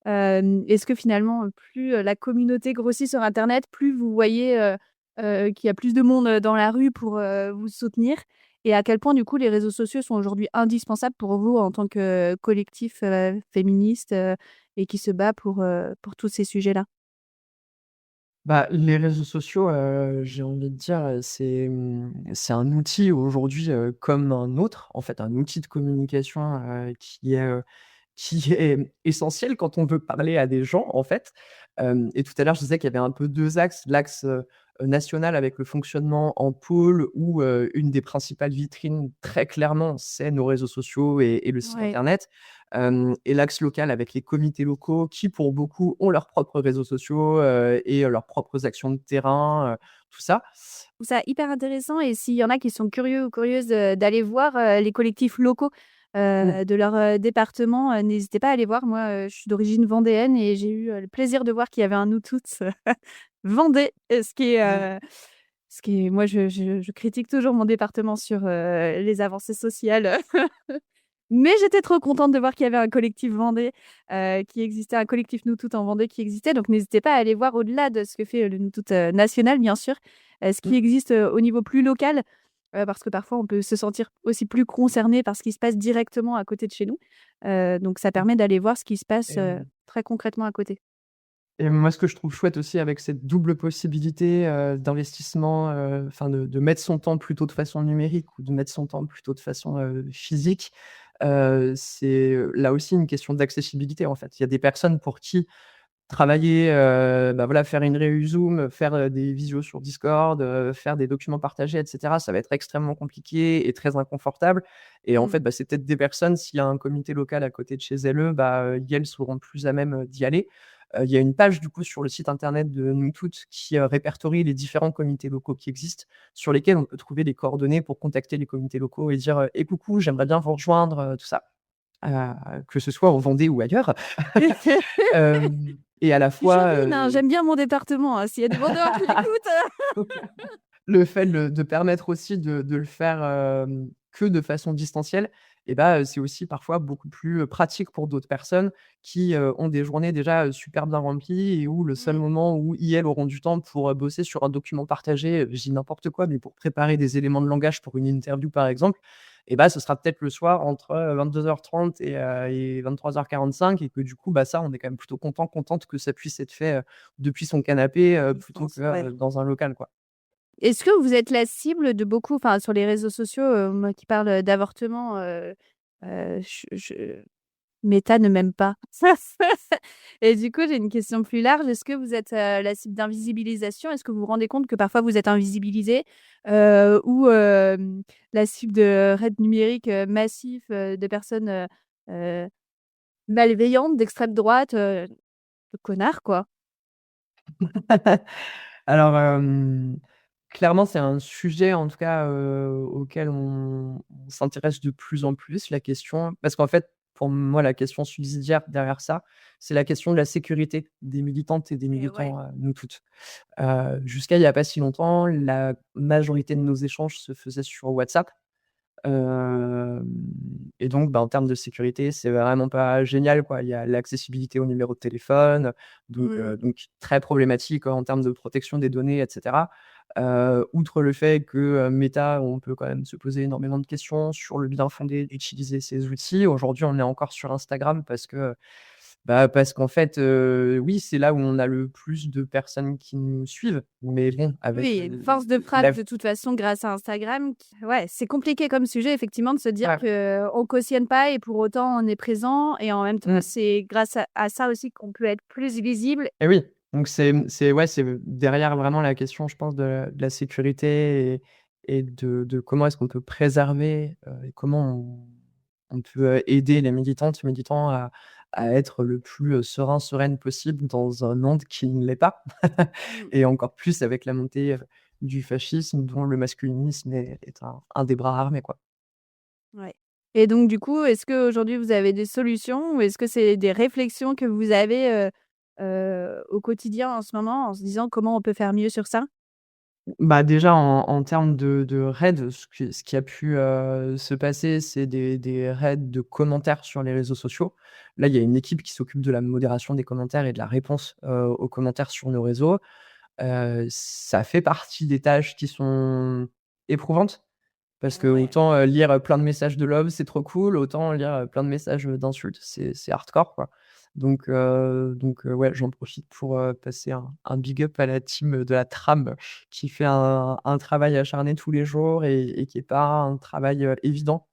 Est-ce que finalement, plus, la communauté grossit sur internet, plus vous voyez, qu'il y a plus de monde, dans la rue pour, vous soutenir? Et à quel point, du coup, les réseaux sociaux sont aujourd'hui indispensables pour vous en tant que collectif, féministe, et qui se bat pour tous ces sujets-là? Bah, les réseaux sociaux, j'ai envie de dire, c'est un outil aujourd'hui, comme un autre, en fait, un outil de communication, qui est essentiel quand on veut parler à des gens, en fait. Et tout à l'heure, je disais qu'il y avait un peu 2 axes. L'axe, national avec le fonctionnement en pôle où, une des principales vitrines, très clairement, c'est nos réseaux sociaux et le site Ouais. internet. Et l'axe local avec les comités locaux qui, pour beaucoup, ont leurs propres réseaux sociaux, et leurs propres actions de terrain, tout ça. Je trouve ça hyper intéressant et s'il y en a qui sont curieux ou curieuses, d'aller voir, les collectifs locaux, Mmh. de leur, département, n'hésitez pas à aller voir. Moi, je suis d'origine vendéenne et j'ai eu, le plaisir de voir qu'il y avait un Nous Toutes Vendée, Ce qui est moi, je critique toujours mon département sur, les avancées sociales, mais j'étais trop contente de voir qu'il y avait un collectif Vendée, qui existait, un collectif Nous Toutes en Vendée qui existait, donc n'hésitez pas à aller voir au-delà de ce que fait le Nous Toutes, national, bien sûr, ce Mmh. qui existe, au niveau plus local, parce que parfois on peut se sentir aussi plus concerné par ce qui se passe directement à côté de chez nous, donc ça permet d'aller voir ce qui se passe, Et très concrètement à côté. et moi, ce que je trouve chouette aussi avec cette double possibilité, d'investissement, enfin de mettre son temps plutôt de façon numérique ou de mettre son temps plutôt de façon, physique, c'est, là aussi une question d'accessibilité, en fait. Il y a des personnes pour qui travailler, bah, voilà, faire une réu Zoom, faire, des visios sur Discord, faire des documents partagés et cetera, ça va être extrêmement compliqué et très inconfortable et en Mmh. fait, bah, c'est peut-être des personnes, s'il y a un comité local à côté de chez elles, bah, elles seront plus à même, d'y aller. Il y a une page du coup sur le site internet de Nous Toutes qui, répertorie les différents comités locaux qui existent, sur lesquels on peut trouver les coordonnées pour contacter les comités locaux et dire: «Eh coucou, j'aimerais bien vous rejoindre», tout ça. Que ce soit en Vendée ou ailleurs. Et à la Je suis fois, chauvine, hein, j'aime bien mon département, hein, s'il y a des vendeurs qui m'écoutent, le fait de permettre aussi de le faire, que de façon distancielle et bah, c'est aussi parfois beaucoup plus, pratique pour d'autres personnes qui, ont des journées déjà, super bien remplies et où le seul Mmh. moment où elles auront du temps pour, bosser sur un document partagé, je dis n'importe quoi, mais pour préparer des éléments de langage pour une interview par exemple et bah, ce sera peut-être le soir entre, 22:30 et 23:45 et que du coup, bah, ça on est quand même plutôt contente que ça puisse être fait, depuis son canapé, à plutôt distance, que, ouais. dans un local, quoi. Est-ce que vous êtes la cible de beaucoup, enfin, sur les réseaux sociaux, moi qui parle, d'avortement, je Meta ne m'aime pas. Et du coup, j'ai une question plus large. Est-ce que vous êtes, la cible d'invisibilisation? Est-ce que vous vous rendez compte que parfois vous êtes invisibilisés? Ou, la cible de raids numériques, massifs, de personnes, heu, malveillantes, d'extrême droite, de connards, quoi? Alors, clairement, c'est un sujet en tout cas, auquel on s'intéresse de plus en plus, la question parce qu'en fait, pour moi, la question subsidiaire derrière ça, c'est la question de la sécurité des militantes et des Et ouais. militants, nous toutes. Jusqu'à il y a pas si longtemps, la majorité de nos échanges se faisaient sur WhatsApp. Hem et donc, bah, en termes de sécurité, c'est vraiment pas génial, quoi. Il y a l'accessibilité au numéro de téléphone, Mmh. donc très problématique en termes de protection des données et cetera. Outre le fait que, Meta, on peut quand même se poser énormément de questions sur le bien fondé d'utiliser ces outils. Aujourd'hui, on est encore sur Instagram parce que, bah, parce qu'en fait, oui, c'est là où on a le plus de personnes qui nous suivent, mais bon, Oui, il avec, y a une force de frappe la de toute façon grâce à Instagram qui ouais, c'est compliqué comme sujet effectivement de se dire ouais. qu'on cautionne pas et pour autant on est présent et en même temps Mmh. c'est grâce à ça aussi qu'on peut être plus visible. Et oui, donc c'est ouais, c'est derrière vraiment la question, je pense, de la sécurité et de comment est-ce qu'on peut préserver, et comment on peut, aider les militantes, militants à être le plus, serein, sereine possible dans un monde qui ne l'est pas Mmh. et encore plus avec la montée, du fascisme dont le masculinisme est un des bras armés, quoi. Ouais, et donc du coup, est-ce qu'aujourd'hui vous avez des solutions ou est-ce que c'est des réflexions que vous avez, au quotidien en ce moment en se disant: «Comment on peut faire mieux sur ça?» Bah, déjà en termes de raids, ce qui a pu, se passer, c'est des raids de commentaires sur les réseaux sociaux. Là, il y a une équipe qui s'occupe de la modération des commentaires et de la réponse, aux commentaires sur nos réseaux. Ça fait partie des tâches qui sont éprouvantes parce que Ouais. autant, lire, plein de messages de love, c'est trop cool, autant lire, plein de messages, d'insultes, c'est hardcore, quoi. Donc ouais, j'en profite pour, passer un big up à la team, de la trame qui fait un travail acharné tous les jours et qui est pas un travail, évident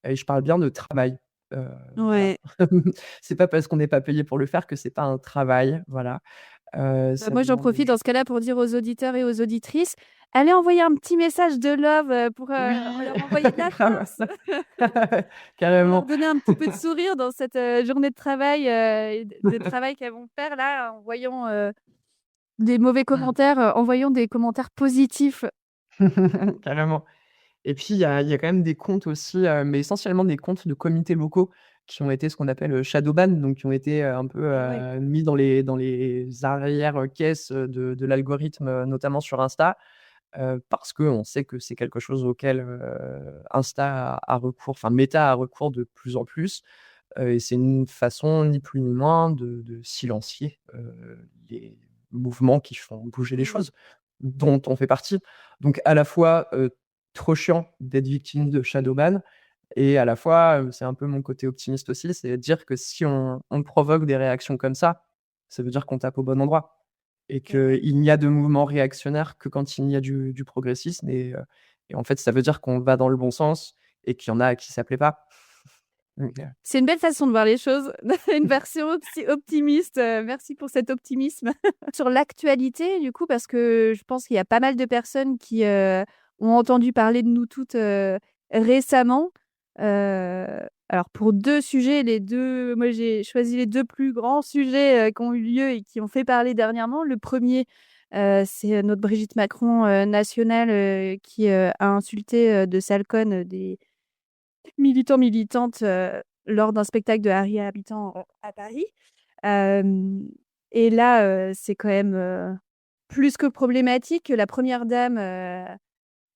et je parle bien de travail, heu, voilà. Ouais. C'est pas parce qu'on n'est pas payé pour le faire que c'est pas un travail, voilà. Bah, Ça moi, j'en demande profite dans ce cas-là pour dire aux auditeurs et aux auditrices: «Allez envoyer un petit message de love, pour, oui! leur envoyer de la Grave. force, pour leur Carrément. donner un petit peu de sourire dans cette, journée de travail, et de travail qu'elles vont faire là, en voyant, des mauvais commentaires, envoyons des commentaires positifs». Carrément. Et puis il y a quand même des comptes aussi, mais essentiellement des comptes de comités locaux qui ont été ce qu'on appelle, shadow ban, donc qui ont été, un peu, Et ouais. mis dans les arrières, caisses, de l'algorithme, notamment sur Insta. parce qu'on sait que c'est quelque chose auquel, Insta a recours, enfin Meta a recours de plus en plus, et c'est une façon ni plus ni moins de silencier, les mouvements qui font bouger les Mmh. choses, dont on fait partie. Donc à la fois, trop chiant d'être victime de shadow ban et à la fois, c'est un peu mon côté optimiste aussi, c'est de dire que si on provoque des réactions comme ça veut dire qu'on tape au bon endroit et Ouais. qu'il n'y a de mouvement réactionnaire que quand il y a du progressisme et en fait, ça veut dire qu'on va dans le bon sens et qu'il y en a à qui ça plaît pas. Donc C'est une belle façon de voir les choses, une version optimiste, merci pour cet optimisme. Sur l'actualité, du coup, parce que je pense qu'il y a pas mal de personnes qui, ont entendu parler de Nous Toutes, récemment. Alors pour 2 sujets, moi j'ai choisi les 2 plus grands sujets, qui ont eu lieu et qui ont fait parler dernièrement. Le premier, c'est, notre Brigitte Macron, nationale, qui, a insulté, de sale conne, des militants, militantes, lors d'un spectacle de Harry Habitant, à Paris. Hem et là, c'est quand même, plus que problématique que la première dame,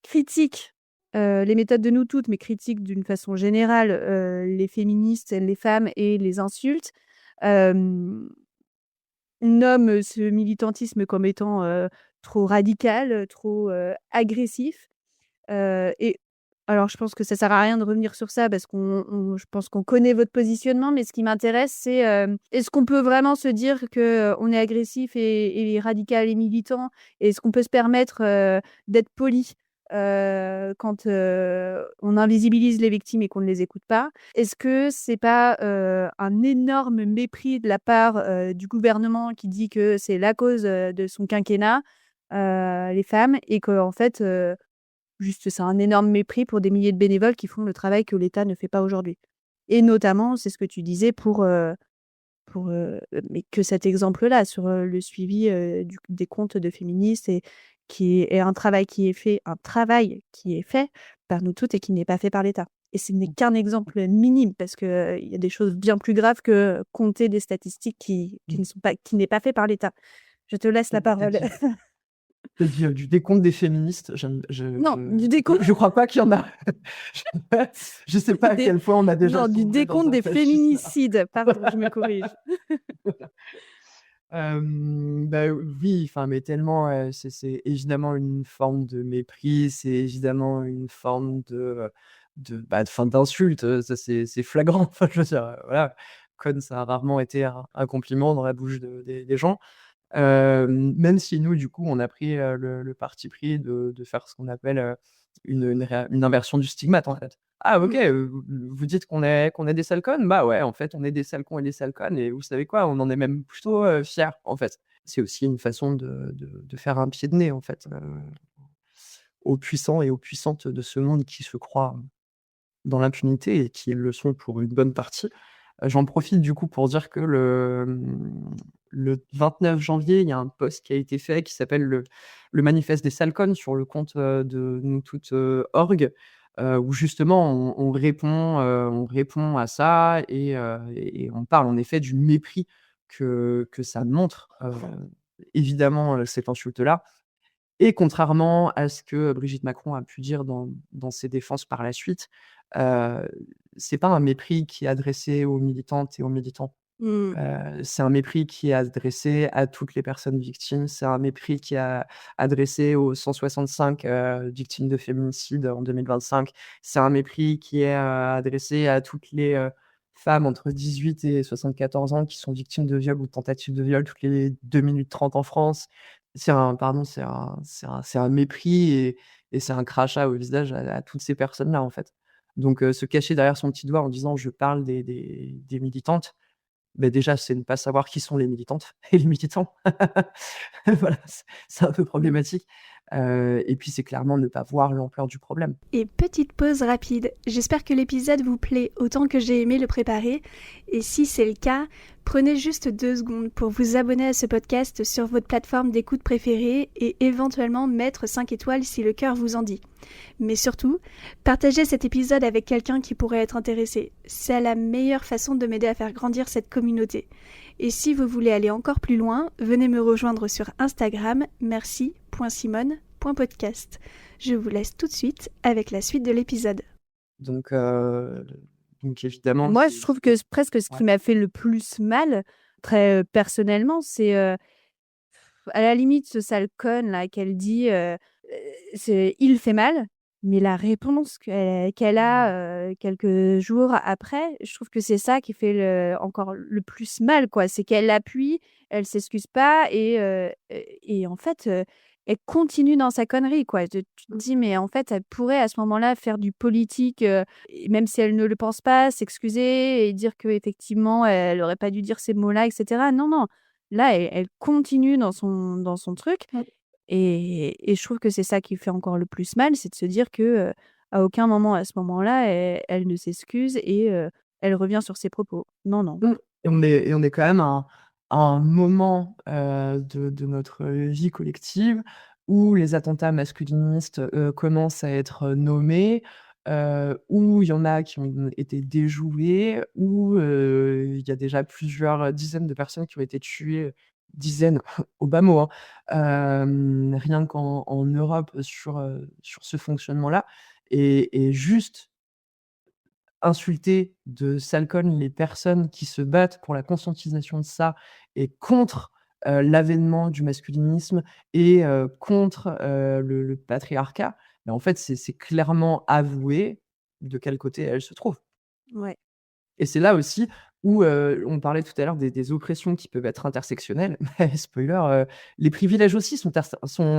critique, les méthodes de Nous Toutes, mais critique d'une façon générale, les féministes, les femmes et les insulte. Hem, Nomme ce militantisme comme étant, trop radical, trop, agressif. Et alors je pense que ça sert à rien de revenir sur ça parce je pense qu'on connaît votre positionnement, mais ce qui m'intéresse, c'est, est-ce qu'on peut vraiment se dire que, on est agressif et radical et militant? Et est-ce qu'on peut se permettre, d'être poli, quand, on invisibilise les victimes et qu'on ne les écoute pas? Est-ce que c'est pas, un énorme mépris de la part, du gouvernement qui dit que c'est la cause, de son quinquennat, les femmes et qu'en fait, juste, c'est un énorme mépris pour des milliers de bénévoles qui font le travail que l'État ne fait pas aujourd'hui. Et notamment, c'est ce que tu disais mais que cet exemple-là sur, le suivi, des comptes de féministes et qui est un travail qui est fait par nous toutes et qui n'est pas fait par l'État. Et ce n'est qu'un exemple minime parce que, il y a des choses bien plus graves que compter des statistiques qui n'est pas fait par l'État. Je te laisse la tu parole. dit tu dit, du décompte des féministes, j'aime Non, du décompte. je crois pas qu'il y en a. Je sais pas à Des quel point on a déjà Non, du sombré dans décompte un des fascisme. féminicides. Pardon, je me corrige. Bah, oui, enfin, mais tellement, c'est évidemment une forme de mépris, c'est évidemment une forme enfin, d'insulte, ça c'est flagrant. Enfin, je veux dire, voilà, conne, ça a rarement été un compliment dans la bouche des gens. Même si nous, du coup, on a pris, le parti pris de faire ce qu'on appelle, une inversion du stigmate, en fait. «Ah OK, Mmh. vous dites qu'on est des sales connes? Bah ouais, en fait, on est des sales cons et des sales connes et vous savez quoi? On en est même plutôt, fiers, en fait». C'est aussi une façon de faire un pied de nez, en fait, aux puissants et aux puissantes de ce monde qui se croient dans l'impunité et qui le sont pour une bonne partie. J'en profite du coup pour dire que le 29 janvier, il y a un post qui a été fait qui s'appelle le manifeste des Salcons sur le compte, de Nous Toutes, org, où justement on répond à ça et on parle en effet du mépris que ça montre, évidemment, cette insulte-là et contrairement à ce que Brigitte Macron a pu dire dans ses défenses par la suite, heu, c'est pas un mépris qui est adressé aux militantes et aux militants. Mmh. C'est un mépris qui est adressé à toutes les personnes victimes. C'est un mépris qui est adressé aux 165, victimes de féminicide en 2025. C'est un mépris qui est, adressé à toutes les, femmes entre 18 et 74 ans qui sont victimes de viol ou de tentatives de viol toutes les 2 minutes 30 en France. C'est un mépris et c'est un crachat au visage à toutes ces personnes-là, en fait. Donc se cacher derrière son petit doigt en disant: «Je parle des militantes», beh, déjà, c'est ne pas savoir qui sont les militantes et les militants. Voilà, c'est un peu problématique, et puis c'est clairement ne pas voir l'ampleur du problème. Et petite pause rapide, j'espère que l'épisode vous plaît autant que j'ai aimé le préparer, et si c'est le cas, prenez juste 2 secondes pour vous abonner à ce podcast sur votre plateforme d'écoute préférée et éventuellement mettre 5 étoiles si le cœur vous en dit. Mais surtout, partagez cet épisode avec quelqu'un qui pourrait être intéressé. C'est la meilleure façon de m'aider à faire grandir cette communauté. Et si vous voulez aller encore plus loin, venez me rejoindre sur Instagram, merci.simone @salzeseux.podcast. Je vous laisse tout de suite avec la suite de l'épisode. Donc, évidemment, Moi, je trouve que presque ce Ouais. qui m'a fait le plus mal, très personnellement, c'est à la limite ce sale con là qu'elle dit, c'est il fait mal, mais la réponse qu'elle a quelques jours après, je trouve que c'est ça qui fait encore le plus mal, quoi. C'est qu'elle appuie, elle s'excuse pas et en fait, elle continue dans sa connerie, quoi. Tu te dis: «Mais en fait, elle pourrait à ce moment-là faire du politique, et même si elle ne le pense pas, s'excuser et dire qu'effectivement elle aurait pas dû dire ces mots-là et cetera». Non, non, là, elle continue dans son truc Mmh. et je trouve que c'est ça qui fait encore le plus mal, c'est de se dire que, à aucun moment à ce moment-là, elle ne s'excuse et elle revient sur ses propos. Non, non. Mmh. Et on est quand même à un moment, de notre vie collective où les attentats masculinistes, commencent à être nommés, où il y en a qui ont été déjoués, où, il y a déjà plusieurs dizaines de personnes qui ont été tuées, dizaines au bas mot, hein, rien qu'en Europe sur ce fonctionnement-là et juste insulter de sale conne les personnes qui se battent pour la conscientisation de ça et contre, l'avènement du masculinisme et contre, le patriarcat, mais en fait, c'est clairement avouer de quel côté elle se trouve Ouais. et c'est là aussi où, on parlait tout à l'heure des oppressions qui peuvent être intersectionnelles, mais spoiler, les privilèges aussi sont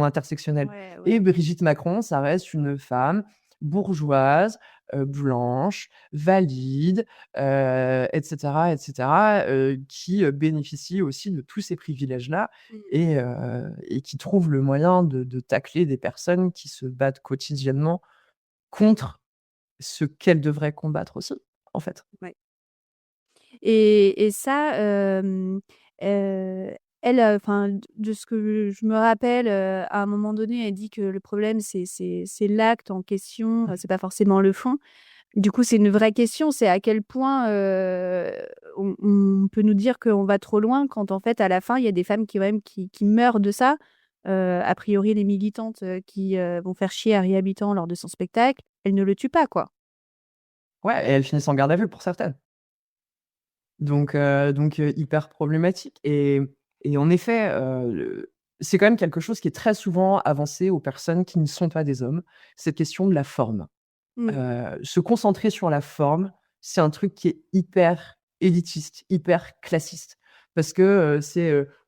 intersectionnels Ouais, ouais. et Brigitte Macron, ça reste une femme bourgeoise, blanche, valide, et cetera, qui, bénéficie aussi de tous ces privilèges-là Mmh. et qui trouve le moyen de tacler des personnes qui se battent quotidiennement contre ce qu'elles devraient combattre aussi, en fait. Ouais. Et ça, heu, elle, enfin, de ce que je me rappelle, à un moment donné, elle dit que le problème, c'est l'acte en question, c'est pas forcément le fond. Du coup, c'est une vraie question, c'est à quel point, on peut nous dire qu'on va trop loin quand, en fait, à la fin, il y a des femmes qui, quand même, qui meurent de ça. A priori, les militantes, qui, vont faire chier Harry Habitant lors de son spectacle, elles ne le tuent pas, quoi. Ouais et elles finissent en garde à vue pour certaines. Donc hyper problématique et en effet, c'est quand même quelque chose qui est très souvent avancé aux personnes qui ne sont pas des hommes, cette question de la forme. Mmh. Se concentrer sur la forme, c'est un truc qui est hyper élitiste, hyper classiste. Parce que,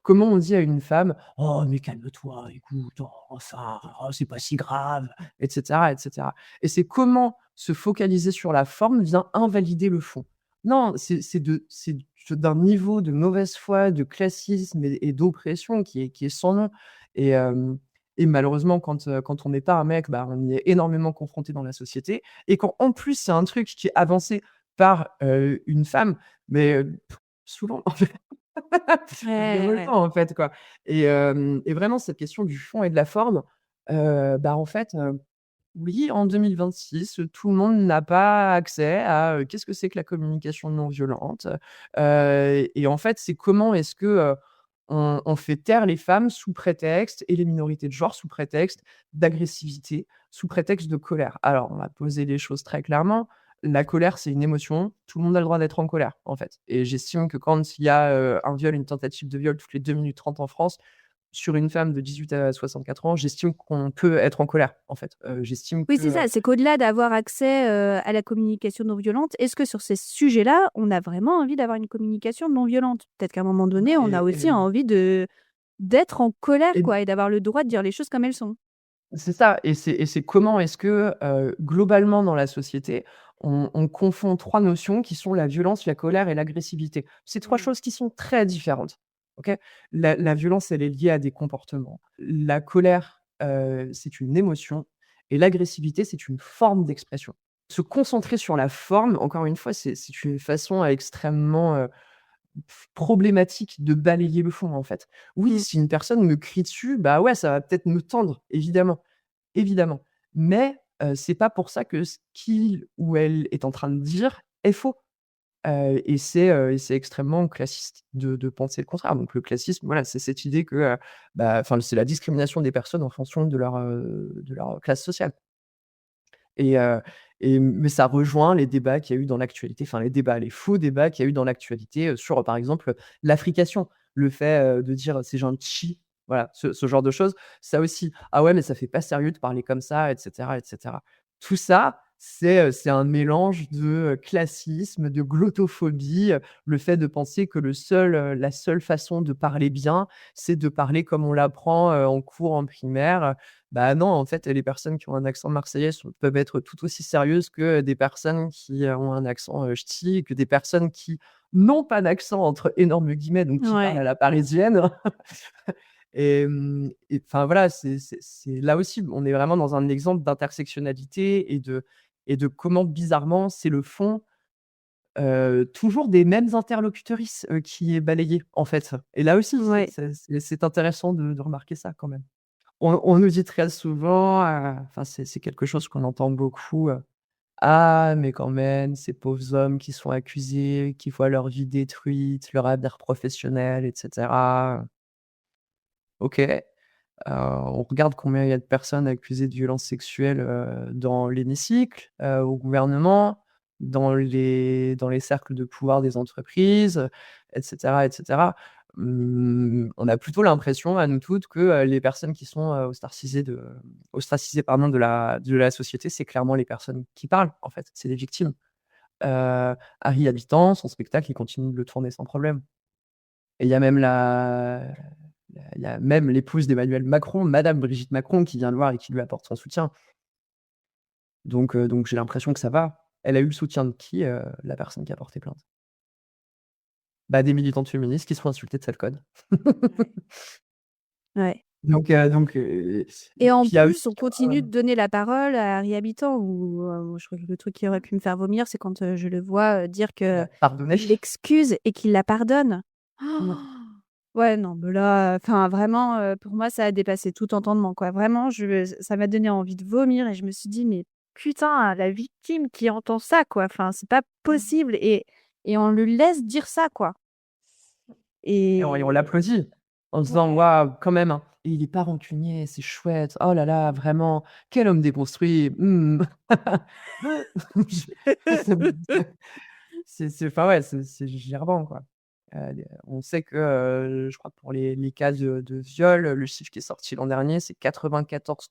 comment on dit à une femme: «Oh mais calme-toi, écoute, oh, enfin, oh c'est pas si grave» et cetera et cetera et c'est comment se focaliser sur la forme vient invalider le fond. Non, c'est d'un niveau de mauvaise foi, de classisme et d'oppression qui est sans nom et malheureusement quand on n'est pas un mec, bah, on y est énormément confronté dans la société et quand en plus c'est un truc qui est avancé par, une femme, mais, souvent en fait Ouais, ouais. révoltant en fait quoi et vraiment cette question du fond et de la forme, bah, en fait, oui en 2026, tout le monde n'a pas accès à, qu'est-ce que c'est que la communication non violente? Et en fait, c'est comment est-ce que, on fait taire les femmes sous prétexte et les minorités de genre sous prétexte d'agressivité, sous prétexte de colère. Alors, on va poser les choses très clairement. La colère, c'est une émotion. Tout le monde a le droit d'être en colère, en fait. Et j'estime que quand il y a, un viol, une tentative de viol toutes les 2 minutes 30 en France, sur une femme de 18 à 64 ans, j'estime qu'on peut être en colère, en fait. J'estime Oui, que, c'est ça, c'est qu'au-delà d'avoir accès, à la communication non violente, est-ce que sur ces sujets-là, on a vraiment envie d'avoir une communication non violente? Peut-être qu'à un moment bah donné, on a aussi envie d'être en colère, et quoi, et d'avoir le droit de dire les choses comme elles sont. c'est ça et c'est comment est-ce que, globalement dans la société, on confond 3 notions qui sont la violence, la colère et l'agressivité. C'est 3 Mmh. choses qui sont très différentes, OK? La violence, elle est liée à des comportements. La colère, c'est une émotion et l'agressivité, c'est une forme d'expression. Se concentrer sur la forme, encore une fois, c'est une façon extrêmement, problématique de balayer le fond, en fait. Oui, Mmh. si une personne me crie dessus, bah, ouais, ça va peut-être me tendre, évidemment. Évidemment, mais c'est pas pour ça que ce qu'il ou elle est en train de dire est faux. Et c'est extrêmement classiste de penser le contraire. Donc le classisme, voilà, c'est cette idée que, enfin, c'est la discrimination des personnes en fonction de leur classe sociale. Et heu mais ça rejoint les débats qu'il y a eu dans l'actualité, enfin les faux débats qu'il y a eu dans l'actualité, sur, par exemple, l'affrication. Le fait, de dire: «Ces gens chi», voilà, ce genre de choses. Ça aussi: «Ah ouais, mais ça fait pas sérieux de parler comme ça», et cetera, et cetera. Tout ça, c'est un mélange de, classisme, de glottophobie, le fait de penser que la seule façon de parler bien, c'est de parler comme on l'apprend, en cours en primaire. Bah, non, en fait, les personnes qui ont un accent marseillais peuvent être tout aussi sérieuses que des personnes qui, ont un accent, ch'ti, que des personnes qui n'ont pas d'accent entre énormes guillemets, donc qui parlent Ouais. à la parisienne. Et enfin voilà, c'est là aussi, on est vraiment dans un exemple d'intersectionnalité et de comment bizarrement c'est le fond, toujours des mêmes interlocutrices, qui est balayé, en fait. Et là aussi, Ouais. c'est intéressant de remarquer ça quand même. On nous dit très souvent, enfin c'est quelque chose qu'on entend beaucoup, «Ah mais quand même, ces pauvres hommes qui sont accusés, qui voient leur vie détruite, leur avenir professionnel, et cetera». OK, on regarde combien il y a de personnes accusées de violences sexuelles, dans l'hémicycle, au gouvernement, dans les cercles de pouvoir des entreprises, et cetera, et cetera. On a plutôt l'impression, à nous toutes, que, les personnes qui sont, ostracisées, pardon, de la société, c'est clairement les personnes qui parlent, en fait, c'est les victimes. Harry Habitant, son spectacle, il continue de le tourner sans problème. Et il y a même l'épouse d'Emmanuel Macron, madame Brigitte Macron, qui vient le voir et qui lui apporte son soutien. Donc j'ai l'impression que ça va. Elle a eu le soutien de qui, la personne qui a porté plainte? Bah, des militantes féministes qui se font insulter de sale code. Ouais. Donc Et en puis il y a aussi, plus, on continue de donner la parole à Harry Habitant ou je crois que le truc qui aurait pu me faire vomir, c'est quand, je le vois, dire que pardonner. il l'excuse et qu'il la pardonne. Ouais, non, mais là, enfin vraiment, pour moi, ça a dépassé tout entendement, quoi. Vraiment, ça m'a donné envie de vomir et je me suis dit: «Mais putain, la victime qui entend ça, quoi, enfin, c'est pas possible» et on le laisse dire ça, quoi. Et on Et l'applaudit en disant: ouais. «Waouh, quand même, hein, et il est pas rancunier, c'est chouette. Oh là là, vraiment, quel homme déconstruit. Mmh.» C'est enfin, ouais, c'est girbant, quoi. On sait que, je crois que pour les cas de viol, le chiffre qui est sorti l'an dernier, c'est 94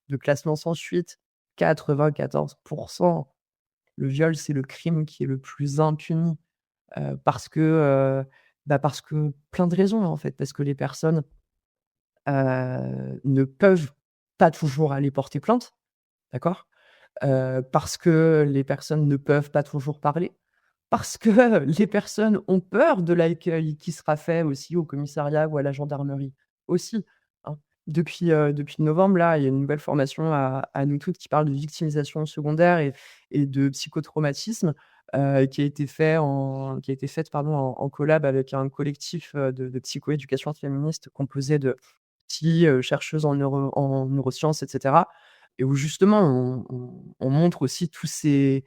de classement sans suite. 94. Le viol, c'est le crime qui est le plus impuni, parce que, parce que plein de raisons, en fait. Parce que les personnes, ne peuvent pas toujours aller porter plainte, d'accord? Parce que les personnes ne peuvent pas toujours parler, parce que les personnes ont peur de l'accueil qui sera fait aussi au commissariat ou à la gendarmerie aussi, hein. Depuis novembre, là, il y a une nouvelle formation à nous toutes qui parle de victimisation secondaire et de psychotraumatisme, qui a été faite, pardon, en collab avec un collectif, de psychoéducation féministe composé de psy, chercheuses en neurosciences, et cetera, et où justement on montre aussi toutes ces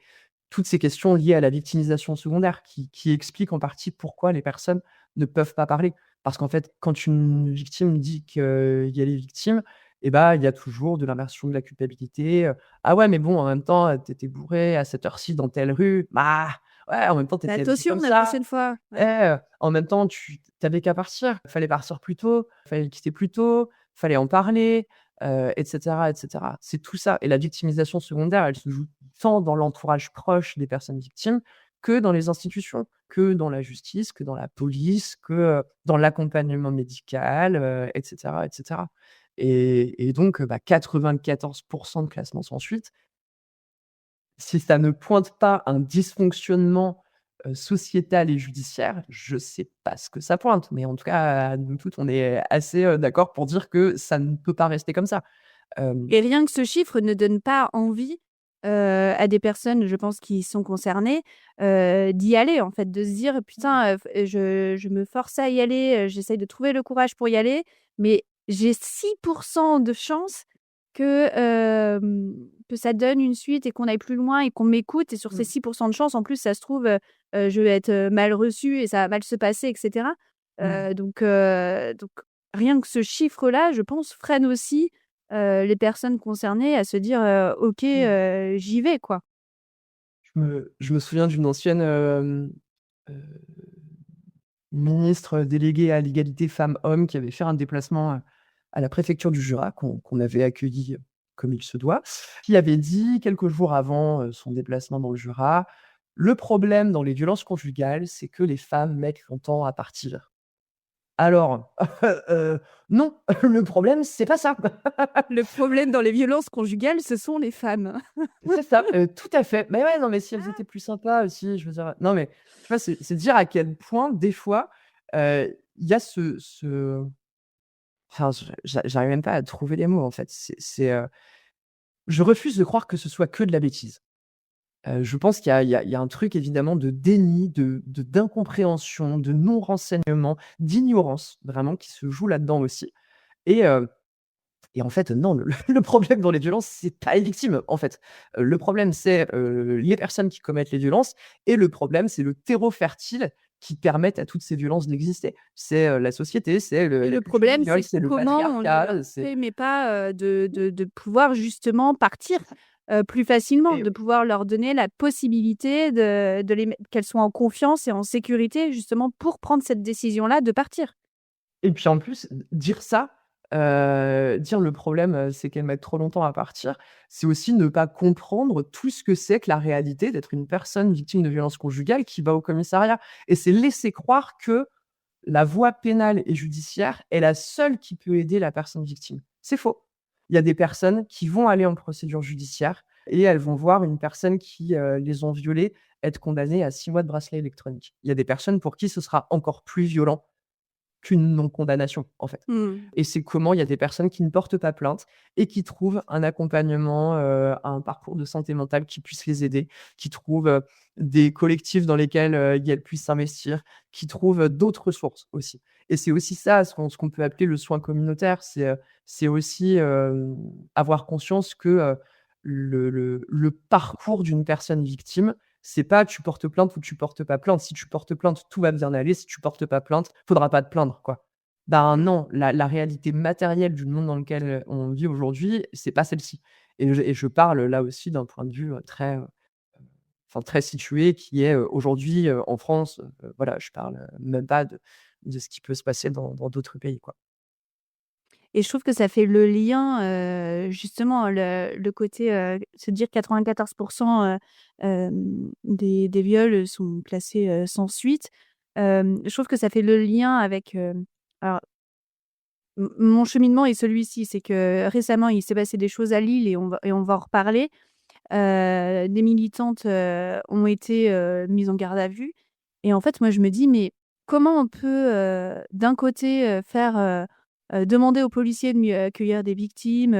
questions liées à la victimisation secondaire qui expliquent en partie pourquoi les personnes ne peuvent pas parler. Parce qu'en fait, quand une victime dit qu'il y a les victimes, et bah, il y a toujours de l'immersion de la culpabilité, «Ah ouais, mais bon, en même temps, tu étais bourré à cette heure-ci dans telle rue. Bah, ouais, en même temps, tu «Fais étais habillé attention comme la ça. prochaine fois». Eh, Ouais. en même temps, tu avais qu'à partir. Fallait partir plus tôt, fallait quitter plus tôt, fallait en parler», et cetera, et cetera. C'est tout ça, et la victimisation secondaire, elle se joue tant dans l'entourage proche des personnes victimes que dans les institutions, que dans la justice, que dans la police, que, dans l'accompagnement médical, et cetera, et cetera. Et donc, 94 de classement sans suite, si ça ne pointe pas un dysfonctionnement, sociétal et judiciaire, je sais pas ce que ça pointe. Mais en tout cas, nous toutes, on est assez, d'accord pour dire que ça ne peut pas rester comme ça. Hem, Et rien que ce chiffre ne donne pas envie, à des personnes, je pense, qui sont concernées, d'y aller, en fait, de se dire: «Putain, f je me force à y aller, j'essaye de trouver le courage pour y aller, mais j'ai 6 de chance que, que ça donne une suite et qu'on aille plus loin et qu'on m'écoute. Et sur ces 6% de chance, en plus, ça se trouve, je vais être mal reçue et ça va mal se passer, etc. Donc, rien que ce chiffre-là, je pense, freine aussi les personnes concernées à se dire OK, Mmh. j'y vais, quoi. Je me souviens d'une ancienne, heu, ministre déléguée à l'égalité femmes-hommes qui avait fait un déplacement, à la préfecture du Jura qu'on avait accueilli, comme il se doit, qui avait dit quelques jours avant, son déplacement dans le Jura: «Le problème dans les violences conjugales, c'est que les femmes mettent longtemps à partir». Alors, non, le problème, c'est pas ça. Le problème dans les violences conjugales, ce sont les femmes. C'est ça, tout à fait. Mais ouais, non, mais si elles étaient plus sympas aussi, je veux dire, non, mais tu vois, c'est dire à quel point des fois, il y a ce enfin, j'arrive même pas à trouver les mots, en fait. Je refuse de croire que ce soit que de la bêtise. Je pense qu'il y a un truc évidemment de déni, d'incompréhension, de non-renseignement, d'ignorance vraiment qui se joue là-dedans aussi et heu et en fait, non, le problème dans les violences, c'est pas les victimes, en fait. Le problème, c'est, les personnes qui commettent les violences et le problème, c'est le terreau fertile qui permettent à toutes ces violences d'exister. C'est, la société, c'est Et la le culture du problème, viol, c'est c'est le comment on leur patriarcat, c'est permet pas, de pouvoir justement partir, plus facilement, et de pouvoir leur donner la possibilité de les met qu'elles soient en confiance et en sécurité justement pour prendre cette décision-là de partir. et puis en plus, dire ça, dire le problème, c'est qu'elles mettent trop longtemps à partir, c'est aussi ne pas comprendre tout ce que c'est que la réalité d'être une personne victime de violences conjugales qui va au commissariat et c'est laisser croire que la voie pénale et judiciaire est la seule qui peut aider la personne victime. C'est faux. Il y a des personnes qui vont aller en procédure judiciaire et elles vont voir une personne qui, les ont violées être condamnée à 6 mois de bracelet électronique. Il y a des personnes pour qui ce sera encore plus violent qu'une non-condamnation, en fait. Mmh. Et c'est comment il y a des personnes qui ne portent pas plainte et qui trouvent un accompagnement, un parcours de santé mentale qui puisse les aider, qui trouvent, des collectifs dans lesquels, elles puissent s'investir, qui trouvent, d'autres ressources aussi. Et c'est aussi ça, ce qu'on peut appeler le soin communautaire. C'est aussi, avoir conscience que, le parcours d'une personne victime, c'est pas tu portes plainte ou tu portes pas plainte. Si tu portes plainte, tout va bien aller. Si tu portes pas plainte, faudra pas te plaindre, quoi. Ben non, la réalité matérielle du monde dans lequel, on vit aujourd'hui, c'est pas celle-ci. Et je parle là aussi d'un point de vue, très, enfin très situé qui est, aujourd'hui, en France, voilà, je parle, même pas de ce qui peut se passer dans d'autres pays, quoi. Et je trouve que ça fait le lien, justement, le côté, se dire 94 des viols sont classés, sans suite. Je trouve que ça fait le lien avec, alors mon cheminement est celui-ci, c'est que récemment, il s'est passé des choses à Lille et on va en reparler. Des militantes, ont été, mises en garde à vue et en fait, moi, je me dis: «Mais comment on peut, d'un côté, demander aux policiers de mieux accueillir des victimes,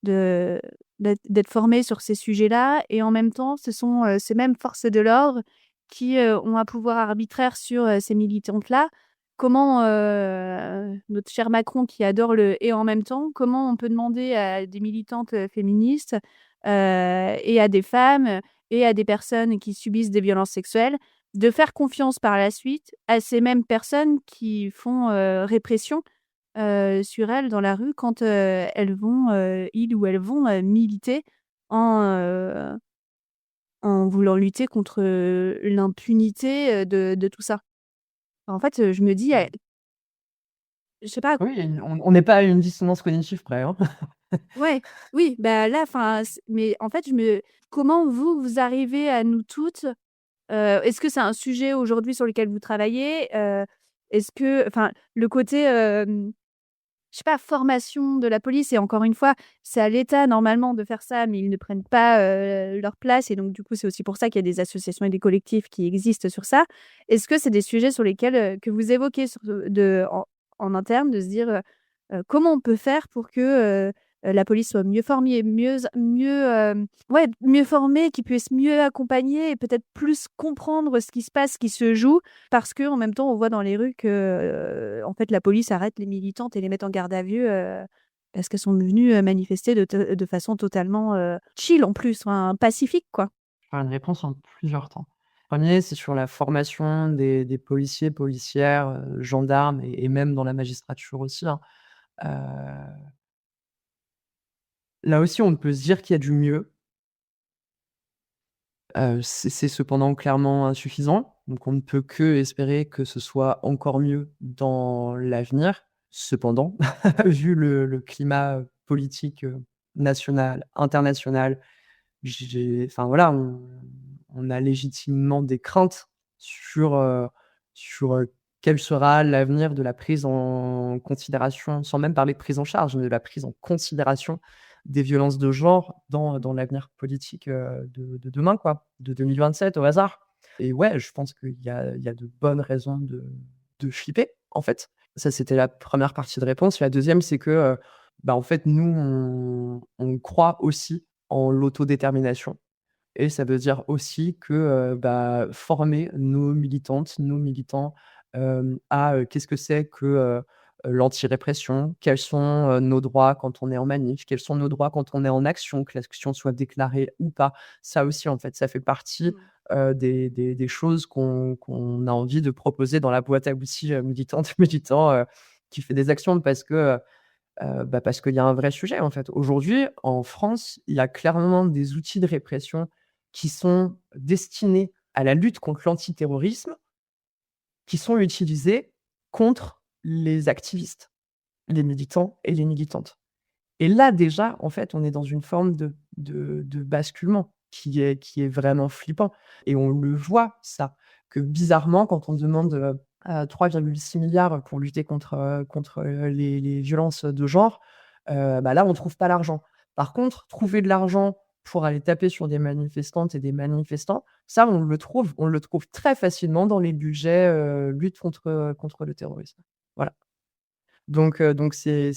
de d'être formés sur ces sujets-là et en même temps, ce sont, ces mêmes forces de l'ordre qui, ont un pouvoir arbitraire sur, ces militantes-là». Comment, notre cher Macron qui adore le «et en même temps», comment on peut demander à des militantes, féministes et à des femmes, et à des personnes qui subissent des violences sexuelles, de faire confiance par la suite à ces mêmes personnes qui font, répression, sur elles dans la rue quand, ils ou elles vont, militer en, en voulant lutter contre, l'impunité, de tout ça. En fait, je me dis, Mmh. je sais pas. Oui, on n'est pas à une dissonance cognitive près, hein. Ouais, oui, bah, là, enfin, mais en fait, je me comment vous arrivez à nous toutes, est-ce que c'est un sujet aujourd'hui sur lequel vous travaillez? Est-ce que enfin, le côté, je sais pas, formation de la police et encore une fois, c'est à l'État normalement de faire ça, mais ils ne prennent pas, leur place et donc du coup, c'est aussi pour ça qu'il y a des associations et des collectifs qui existent sur ça. Est-ce que c'est des sujets sur lesquels, que vous évoquez sur en interne, de se dire, comment on peut faire pour que, la police soit mieux formée, ouais, mieux formée, qu'ils puissent mieux accompagner et peut-être plus comprendre ce qui se passe, ce qui se joue? Parce qu'en même temps, on voit dans les rues que, en fait, la police arrête les militantes et les met en garde à vue, parce qu'elles sont venues manifester de façon totalement chill en plus, enfin, pacifique, quoi. Faire une réponse en plusieurs temps. Premier, c'est sur la formation des policiers, policières, gendarmes et même dans la magistrature aussi, hein. Heu, Là aussi, on peut se dire qu'il y a du mieux. C'est cependant clairement insuffisant, donc on ne peut qu'espérer que ce soit encore mieux dans l'avenir. Cependant, vu le climat politique, national, international, enfin voilà, on a légitimement des craintes sur, quel sera l'avenir de la prise en considération, sans même parler de prise en charge, mais de la prise en considération des violences de genre dans l'avenir politique, de demain quoi, de 2027 au hasard. Et ouais, je pense qu'il y a de bonnes raisons de flipper, en fait. Ça, c'était la première partie de réponse. La deuxième, c'est que, bah, en fait, nous, on croit aussi en l'autodétermination et ça veut dire aussi que, bah, former nos militantes, nos militants, à, qu'est-ce que c'est que, l'anti-répression, quels sont, nos droits quand on est en manif, quels sont nos droits quand on est en action, que l'action soit déclarée ou pas. Ça aussi, en fait, ça fait partie, des choses qu'on a envie de proposer dans la boîte à outils, militante, militant, qui fait des actions parce que, bah, parce qu'il y a un vrai sujet, en fait. Aujourd'hui, en France, il y a clairement des outils de répression qui sont destinés à la lutte contre l'antiterrorisme, qui sont utilisés contre les activistes, les militants et les militantes. Et là, déjà, en fait, on est dans une forme de basculement qui est vraiment flippant et on le voit ça, que bizarrement, quand on demande, 3,6 milliards pour lutter contre les violences de genre, bah, là, on trouve pas l'argent. Par contre, trouver de l'argent pour aller taper sur des manifestantes et des manifestants, ça, on le trouve très facilement dans les budgets, lutte contre le terrorisme. Voilà. Donc c'est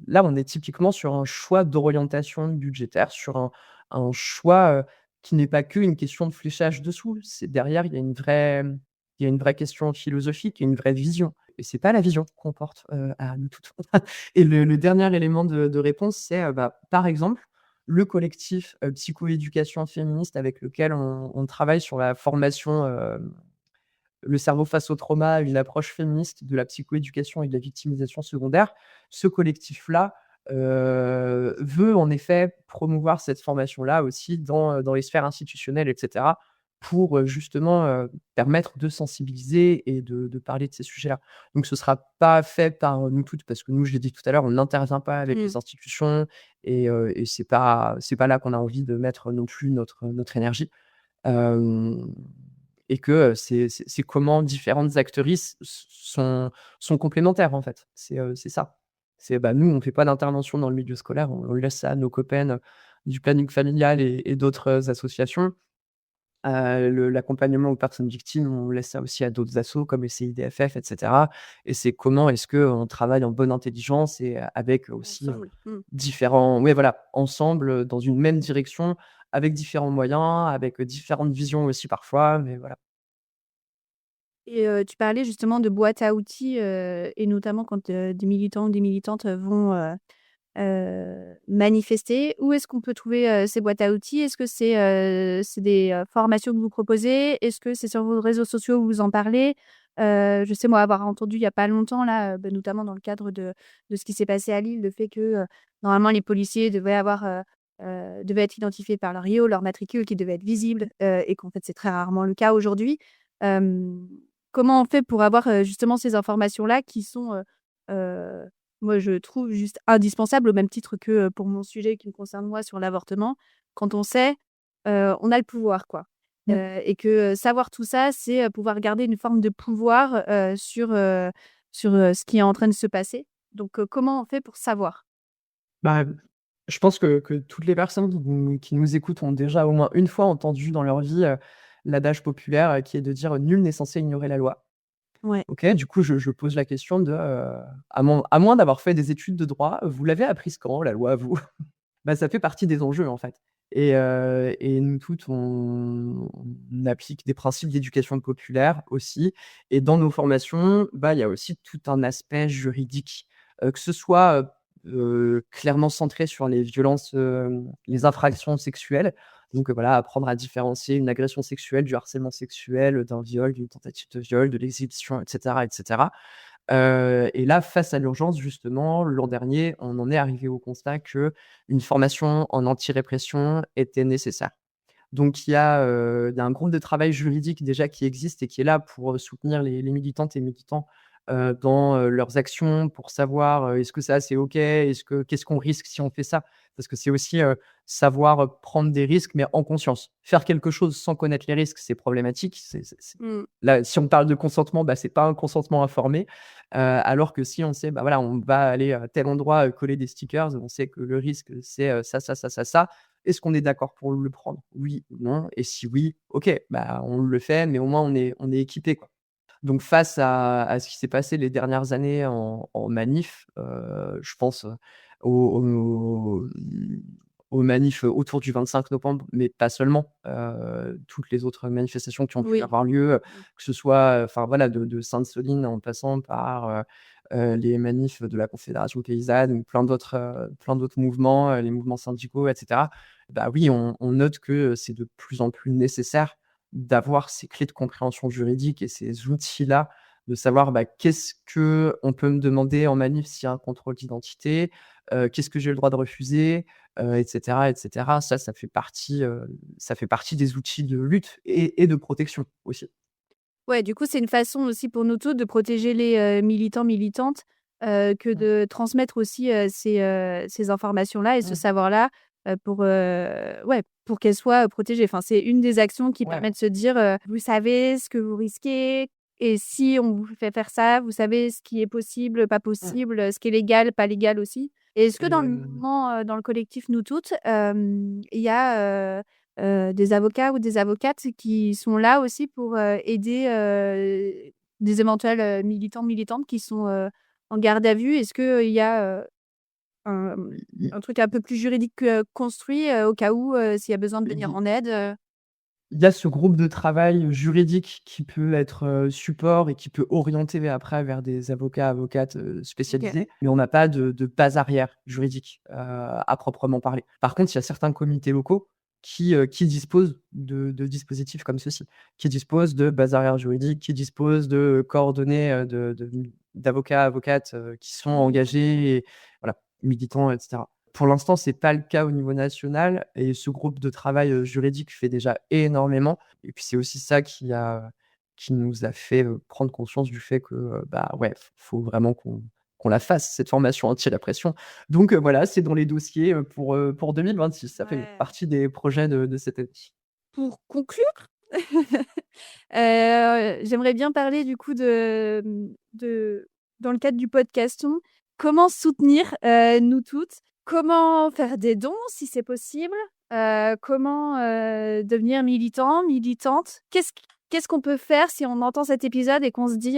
là, on est typiquement sur un choix d'orientation budgétaire, sur un choix, qui n'est pas qu'une question de fléchage dessous. C'est derrière, il y a une vraie question philosophique, il y a une vraie vision et c'est pas la vision qu'on porte, à nous toutes. Et le dernier élément de réponse, c'est, bah, par exemple, le collectif, Psychoéducation féministe avec lequel on travaille sur la formation, le cerveau face au trauma, une approche féministe de la psychoéducation et de la victimisation secondaire. Ce collectif-là, veut en effet promouvoir cette formation-là aussi dans les sphères institutionnelles et cetera, pour, justement, permettre de sensibiliser et de parler de ces sujets-là. Donc ce sera pas fait par nous toutes parce que nous, je l'ai dit tout à l'heure, on n'intervient pas avec Mmh. les institutions et c'est pas là qu'on a envie de mettre non plus notre énergie. Hem Et que, c'est comment différentes actrices sont complémentaires, en fait. C'est ça. C'est, bah, nous, on fait pas d'intervention dans le milieu scolaire, on laisse ça à nos copaines, du planning familial et d'autres, associations. L'accompagnement aux personnes victimes, on laisse ça aussi à d'autres assos comme les CIDFF et cetera et c'est comment est-ce qu'on travaille en bonne intelligence et avec aussi, Ensemble. Mmh. différents ouais, voilà, ensemble, dans une même direction, avec différents moyens, avec, différentes visions aussi parfois, mais voilà. Et tu parlais justement de boîte à outils, et notamment quand, des militants ou des militantes, vont manifester. Où est-ce qu'on peut trouver, ces boîtes à outils? Est-ce que c'est des, formations que vous proposez? Est-ce que c'est sur vos réseaux sociaux où vous en parlez? Je sais moi avoir entendu il y a pas longtemps là, bah, notamment dans le cadre de ce qui s'est passé à Lille, le fait que, normalement les policiers devaient être identifiés par leur IO, leur matricule qui devait être visible, et qu'en fait c'est très rarement le cas aujourd'hui. Hem, Comment on fait pour avoir, justement ces informations-là qui sont, heu moi, je trouve juste indispensable au même titre que, pour mon sujet qui me concerne moi sur l'avortement. Quand on sait, on a le pouvoir quoi, et que, savoir tout ça, c'est, pouvoir garder une forme de pouvoir, sur ce qui est en train de se passer. Donc, comment on fait pour savoir? Bah, je pense que toutes les personnes qui nous écoutent ont déjà au moins une fois entendu dans leur vie, l'adage populaire, qui est de dire: «Nul n'est censé ignorer la loi». Ouais. OK, du coup, je pose la question de, à moins d'avoir fait des études de droit, vous l'avez apprise quand la loi, vous? Bah, ça fait partie des enjeux, en fait et nous toutes, on applique des principes d'éducation populaire aussi et dans nos formations, bah, il y a aussi tout un aspect juridique, que ce soit, clairement centré sur les violences, les infractions sexuelles. Donc, voilà, apprendre à différencier une agression sexuelle du harcèlement sexuel, d'un viol, d'une tentative de viol, de l'exhibition, et cetera, et cetera. Et là, face à l'urgence, justement, l'an dernier, on en est arrivé au constat qu'une formation en anti-répression était nécessaire. Donc il y a un groupe de travail juridique déjà qui existe et qui est là pour, soutenir les militantes et militants, dans, leurs actions, pour savoir, est-ce que ça, c'est OK? Qu'est-ce qu'on risque si on fait ça? Parce que c'est aussi, savoir, prendre des risques, mais en conscience. Faire quelque chose sans connaître les risques, c'est problématique. C'est Mmh. là, si on parle de consentement, bah, c'est pas un consentement informé, alors que si on sait, bah, voilà, on va aller à tel endroit, coller des stickers, on sait que le risque, c'est, ça, ça, ça, ça, ça. Est-ce qu'on est d'accord pour le prendre? Oui ou non? Et si oui, OK, bah, on le fait, mais au moins on est équipé, quoi. Donc face à ce qui s'est passé les dernières années en manif, je pense, aux aux manifs autour du 25 novembre, mais pas seulement, toutes les autres manifestations qui ont pu Oui. avoir lieu, Mmh. que ce soit, enfin voilà, de Sainte-Soline en passant par, les manifs de la Confédération paysanne ou plein d'autres mouvements, les mouvements syndicaux, et cetera. Bah oui, on note que, c'est de plus en plus nécessaire d'avoir ces clés de compréhension juridique et ces outils-là, de savoir, bah, qu'est-ce qu'on peut me demander en manif s'il y a un contrôle d'identité? Qu'est-ce que j'ai le droit de refuser? Et cetera, et cetera. Ça fait partie des outils de lutte et de protection aussi. Ouais, du coup, c'est une façon aussi pour nous tous de protéger les, militants, militantes, que Mmh. de transmettre aussi, ces informations-là et ce Mmh. savoir-là, ouais, pour qu'elles soient, protégées. Enfin, c'est une des actions qui Ouais. permet de se dire, «Vous savez ce que vous risquez et si on vous fait faire ça, vous savez ce qui est possible, pas Mmh. possible, ce qui est légal, pas légal aussi». Et est-ce que Et dans le mouvement, dans le collectif Nous Toutes, il y a, des avocats ou des avocates qui sont là aussi pour, aider, des éventuels, militants, militantes qui sont, en garde à vue? Est-ce qu'il y a, un, i un truc un peu plus juridique, construit, au cas où, s'il y a besoin de venir i en aide, Il y a ce groupe de travail juridique qui peut être, support et qui peut orienter vers des avocats, avocates, OK. spécialisés, mais on n'a pas de base arrière juridique, à proprement parler. Par contre, il y a certains comités locaux qui disposent de dispositifs comme ceux-ci, qui disposent de bases arrière juridiques, qui disposent de coordonnées, d'avocats, avocates, qui sont engagés et voilà, militants, et cetera. Pour l'instant, c'est pas le cas au niveau national et ce groupe de travail, juridique fait déjà énormément et puis c'est aussi ça qui nous a fait, prendre conscience du fait que, bah, ouais, faut vraiment qu'on la fasse cette formation anti-répression. Donc, voilà, c'est dans les dossiers, pour 2026. Ça fait Ouais. partie des projets de cette année. Pour conclure, j'aimerais bien parler du coup de dans le cadre du podcaston, comment soutenir, Nous Toutes? Comment faire des dons si c'est possible? Comment, devenir militant, militante? Qu'est-ce qu'on peut faire si on entend cet épisode et qu'on se dit,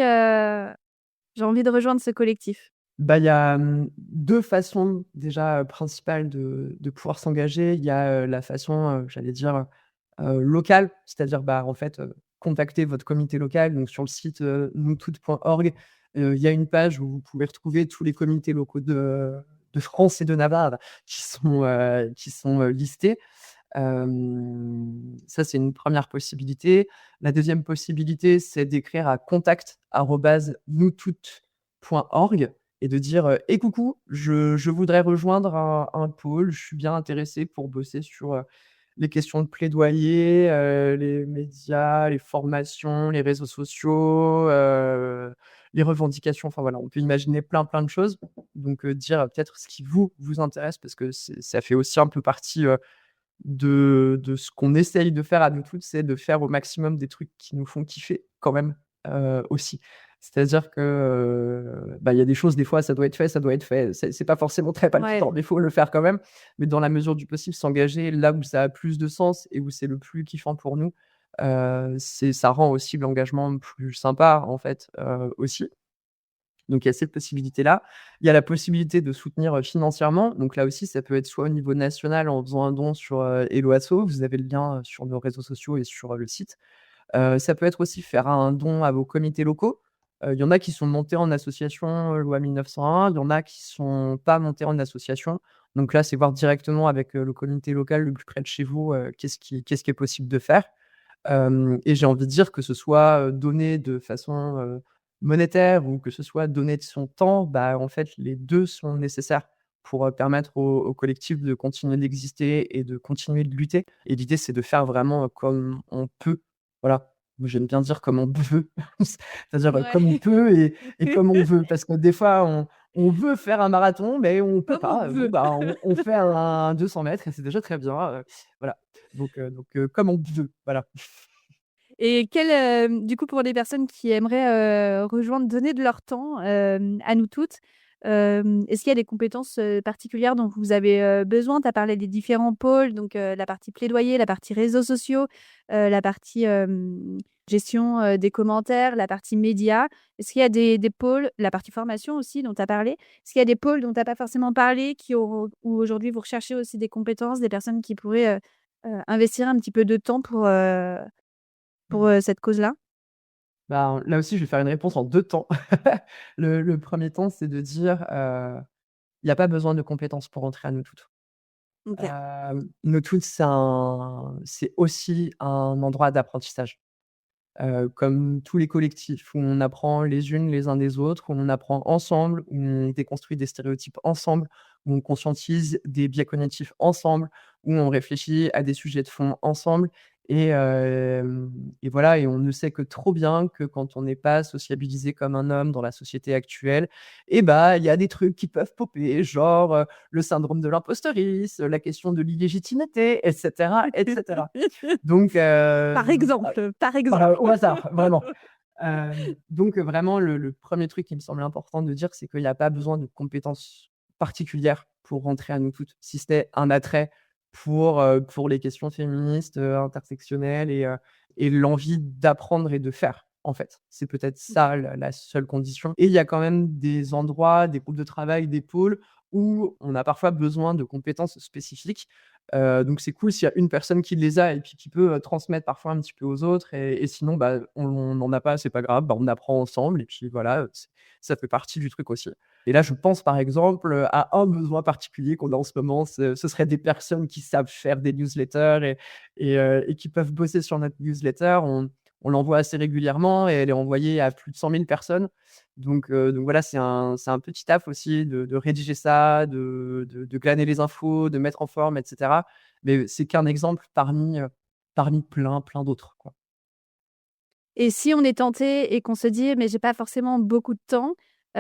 «J'ai envie de rejoindre ce collectif»? Bah, il y a, 2 façons déjà, principales de pouvoir s'engager. Il y a, la façon, j'allais dire, locale, c'est-à-dire, bah, en fait, contacter votre comité local. Donc sur le site, noustoutes.org, il y a une page où vous pouvez retrouver tous les comités locaux de France et de Navarre qui sont, listés. Ça, c'est une première possibilité. La deuxième possibilité, c'est d'écrire à contact@noustoutes.org et de dire, «Eh coucou, je voudrais rejoindre un pôle, je suis bien intéressé pour bosser sur, les questions de plaidoyer, les médias, les formations, les réseaux sociaux, les revendications». Enfin voilà, on peut imaginer plein, plein de choses. Donc, dire, peut-être ce qui vous intéresse parce que ça fait aussi un peu partie, de ce qu'on essaye de faire à nous toutes, c'est de faire au maximum des trucs qui nous font kiffer quand même, aussi. C'est-à-dire que, bah, il y a des choses, des fois, ça doit être fait, ça doit être fait. C'est pas forcément très Ouais. palpitant, mais il faut le faire quand même. Mais dans la mesure du possible, s'engager là où ça a plus de sens et où c'est le plus kiffant pour nous, ça rend aussi l'engagement plus sympa, en fait, aussi. Donc il y a cette possibilité-là. Il y a la possibilité de soutenir, financièrement. Donc là aussi, ça peut être soit au niveau national en faisant un don sur, Hello Asso. Vous avez le lien, sur nos réseaux sociaux et sur, le site. Ça peut être aussi faire un don à vos comités locaux. Il y en a qui sont montés en association, loi 1901, il y en a qui sont pas montés en association. Donc là, c'est voir directement avec, le comité local le plus près de chez vous, qu'est-ce qui est possible de faire. Et j'ai envie de dire que ce soit, donné de façon, monétaire ou que ce soit donner de son temps, bah, en fait, les 2 sont nécessaires pour, permettre au collectif de continuer d'exister et de continuer de lutter. Et l'idée, c'est de faire vraiment, comme on peut. Voilà. Moi, j'aime bien dire comme on veut, c'est-à-dire, comme on Ouais. peut et comme on veut. Parce que des fois, on veut faire un marathon, mais on peut Comme on pas. Bon, veut. bah, on fait un 200 mètres et c'est déjà très bien, voilà. Comme on veut, voilà. Et du coup, pour des personnes qui aimeraient, rejoindre, donner de leur temps, à nous toutes, est-ce qu'il y a des compétences, particulières dont vous avez, besoin? Tu as parlé des différents pôles, donc la partie plaidoyer, la partie réseaux sociaux, la partie, gestion, des commentaires, la partie médias. Est-ce qu'il y a des pôles, la partie formation aussi dont tu as parlé? Est-ce qu'il y a des pôles dont tu as pas forcément parlé qui auront où aujourd'hui vous recherchez aussi des compétences, des personnes qui pourraient, investir un petit peu de temps pour, cette cause-là? Bah, là aussi, je vais faire une réponse en 2 temps. Le 1er temps, c'est de dire, il y a pas besoin de compétences pour entrer à Nous Toutes. OK. Nous Toutes, c'est aussi un endroit d'apprentissage. Comme tous les collectifs où on apprend les unes les uns des autres, où on apprend ensemble, où on déconstruit des stéréotypes ensemble, où on conscientise des biais cognitifs ensemble, où on réfléchit à des sujets de fond ensemble et voilà et on ne sait que trop bien que quand on n'est pas sociabilisé comme un homme dans la société actuelle et bah, il y a des trucs qui peuvent popper, genre, le syndrome de l'imposteurice, la question de l'illégitimité et cetera et cetera. Donc Par exemple, par exemple. au hasard, vraiment. Vraiment le 1er truc qui me semble important de dire, c'est qu'il y a pas besoin de compétences particulières pour rentrer à Nous Toutes, si ce n'est un attrait pour les questions féministes, intersectionnelles et l'envie d'apprendre et de faire, en fait. C'est peut-être ça la seule condition et il y a quand même des endroits, des groupes de travail, des pôles où on a parfois besoin de compétences spécifiques. Donc c'est cool s'il y a une personne qui les a et puis qui peut, transmettre parfois un petit peu aux autres et sinon, bah, on n'en a pas, c'est pas grave, bah, on apprend ensemble et puis voilà, ça fait partie du truc aussi. Et là, je pense par exemple, à un besoin particulier qu'on a en ce moment, ce serait des personnes qui savent faire des newsletters et qui peuvent bosser sur notre newsletter. On l'envoie assez régulièrement et elle est envoyée à plus de 100 000 personnes. Donc voilà, c'est un petit taf aussi de rédiger ça, de glaner les infos, de mettre en forme et cetera. Mais c'est qu'un exemple parmi plein, plein d'autres, quoi. Et si on est tenté et qu'on se dit: «Mais j'ai pas forcément beaucoup de temps», Mmh.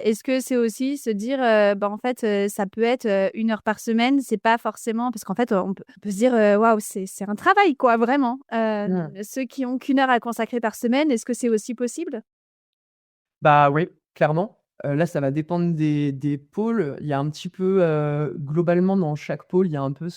est-ce que c'est aussi se dire, bah, en fait, ça peut être, 1 heure par semaine, c'est pas forcément parce qu'en fait, on peut se dire, «Waouh, c'est un travail quoi, vraiment». Mmh. Ceux qui ont qu'1 heure à consacrer par semaine, est-ce que c'est aussi possible? Bah, oui, clairement. Là, ça va dépendre des pôles. Il y a un petit peu, globalement, dans chaque pôle, il y a un peu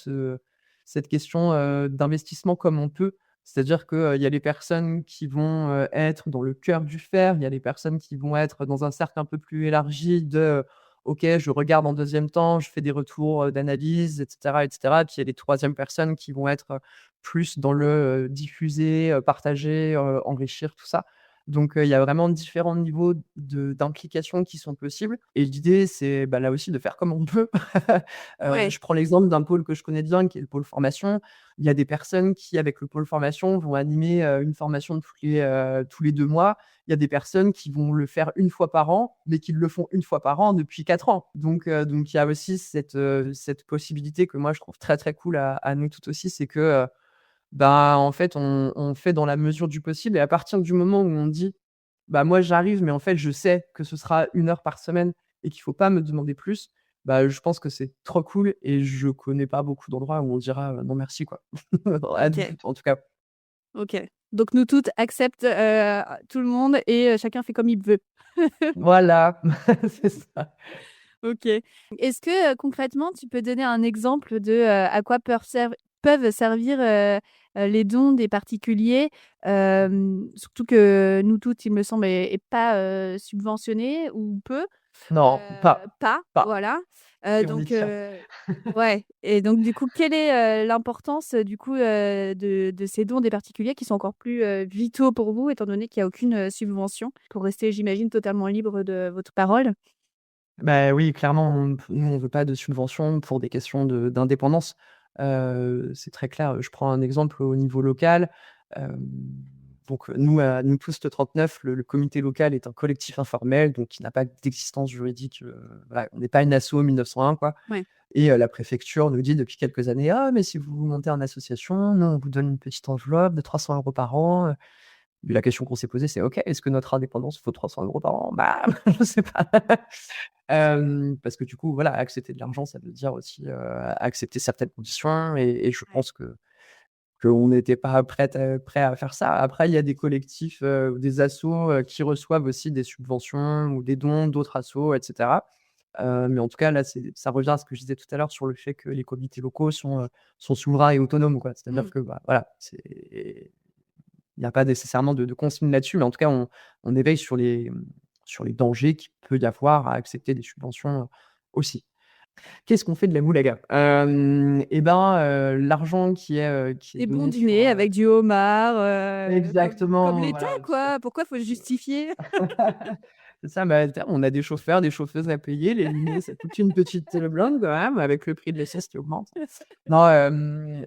cette question, d'investissement comme on peut. C'est-à-dire que, il y a les personnes qui vont, être dans le cœur du faire, il y a les personnes qui vont être dans un cercle un peu plus élargi de, OK, je regarde en deuxième temps, je fais des retours, d'analyse et cetera. Puis il y a les 3e personnes qui vont être, plus dans le, diffuser, partager, enrichir, tout ça. Donc, il y a vraiment différents niveaux d'implication qui sont possibles et l'idée, c'est, bah, là aussi de faire comme on peut. Ouais. Je prends l'exemple d'un pôle que je connais bien qui est le pôle formation. Il y a des personnes qui, avec le pôle formation, vont animer, une formation tous les 2 mois. Il y a des personnes qui vont le faire une fois par an, mais qui le font une fois par an depuis 4 ans. Donc il y a aussi cette possibilité que moi je trouve très, très cool à Nous Toutes aussi, c'est que, bah, en fait, on fait dans la mesure du possible et à partir du moment où on dit: «Bah, moi j'arrive, mais en fait, je sais que ce sera 1 heure par semaine et qu'il faut pas me demander plus», bah, je pense que c'est trop cool et je connais pas beaucoup d'endroits où on dira, «Non merci» quoi. À Nous OK, Toutes en tout cas. OK. Donc nous toutes acceptent, tout le monde et chacun fait comme il veut. Voilà, c'est ça. OK. Est-ce que, concrètement, tu peux donner un exemple de, à quoi peuvent servir, les dons des particuliers? Surtout que Nous Toutes, il me semble, est pas, subventionné ou peu. Non, Pas, pas. voilà. Et on y Donc tient. ouais et donc du coup, quelle est, l'importance, du coup, de ces dons des particuliers qui sont encore plus, vitaux pour vous étant donné qu'il y a aucune, subvention pour rester, j'imagine, totalement libre de votre parole? Bah, oui, clairement, nous, on veut pas de subventions pour des questions d'indépendance. C'est très clair. Je prends un exemple au niveau local. Hem, donc, nous tous le 39, le comité local est un collectif informel, donc qui n'a pas d'existence juridique, voilà, on n'est pas une asso 1901, quoi. Ouais. Et la préfecture nous dit depuis quelques années: «Ah, mais si vous montez en association, nous, on vous donne une petite enveloppe de 300 € par an». La question qu'on s'est posée, c'est: «OK, est-ce que notre indépendance vaut 300 € par an?» Bah, je sais pas. Parce que du coup, voilà, accepter de l'argent, ça veut dire aussi, accepter certaines conditions et je Ouais. pense qu'on n'était pas prêts à faire ça. Après, il y a des collectifs, ou des assos, qui reçoivent aussi des subventions ou des dons d'autres assos et cetera. Mais en tout cas, là, ça revient à ce que je disais tout à l'heure sur le fait que les comités locaux sont souverains et autonomes, quoi. C'est-à-dire Mmh. que, bah, voilà, il n'y a pas nécessairement de consigne là-dessus, mais en tout cas, on éveille sur les dangers qu'il peut y avoir à accepter des subventions, aussi. Qu'est-ce qu'on fait de la moulaga? Et ben, l'argent qui est Des bons donné sur, dîners avec du homard, comme exactement, l'État, voilà, quoi. Pourquoi faut justifier? c'est ça, bah, on a des chauffeurs, des chauffeuses à payer, les dîners, c'est toute une petite, blinde quand même, avec le prix de l'essence qui augmente. Non,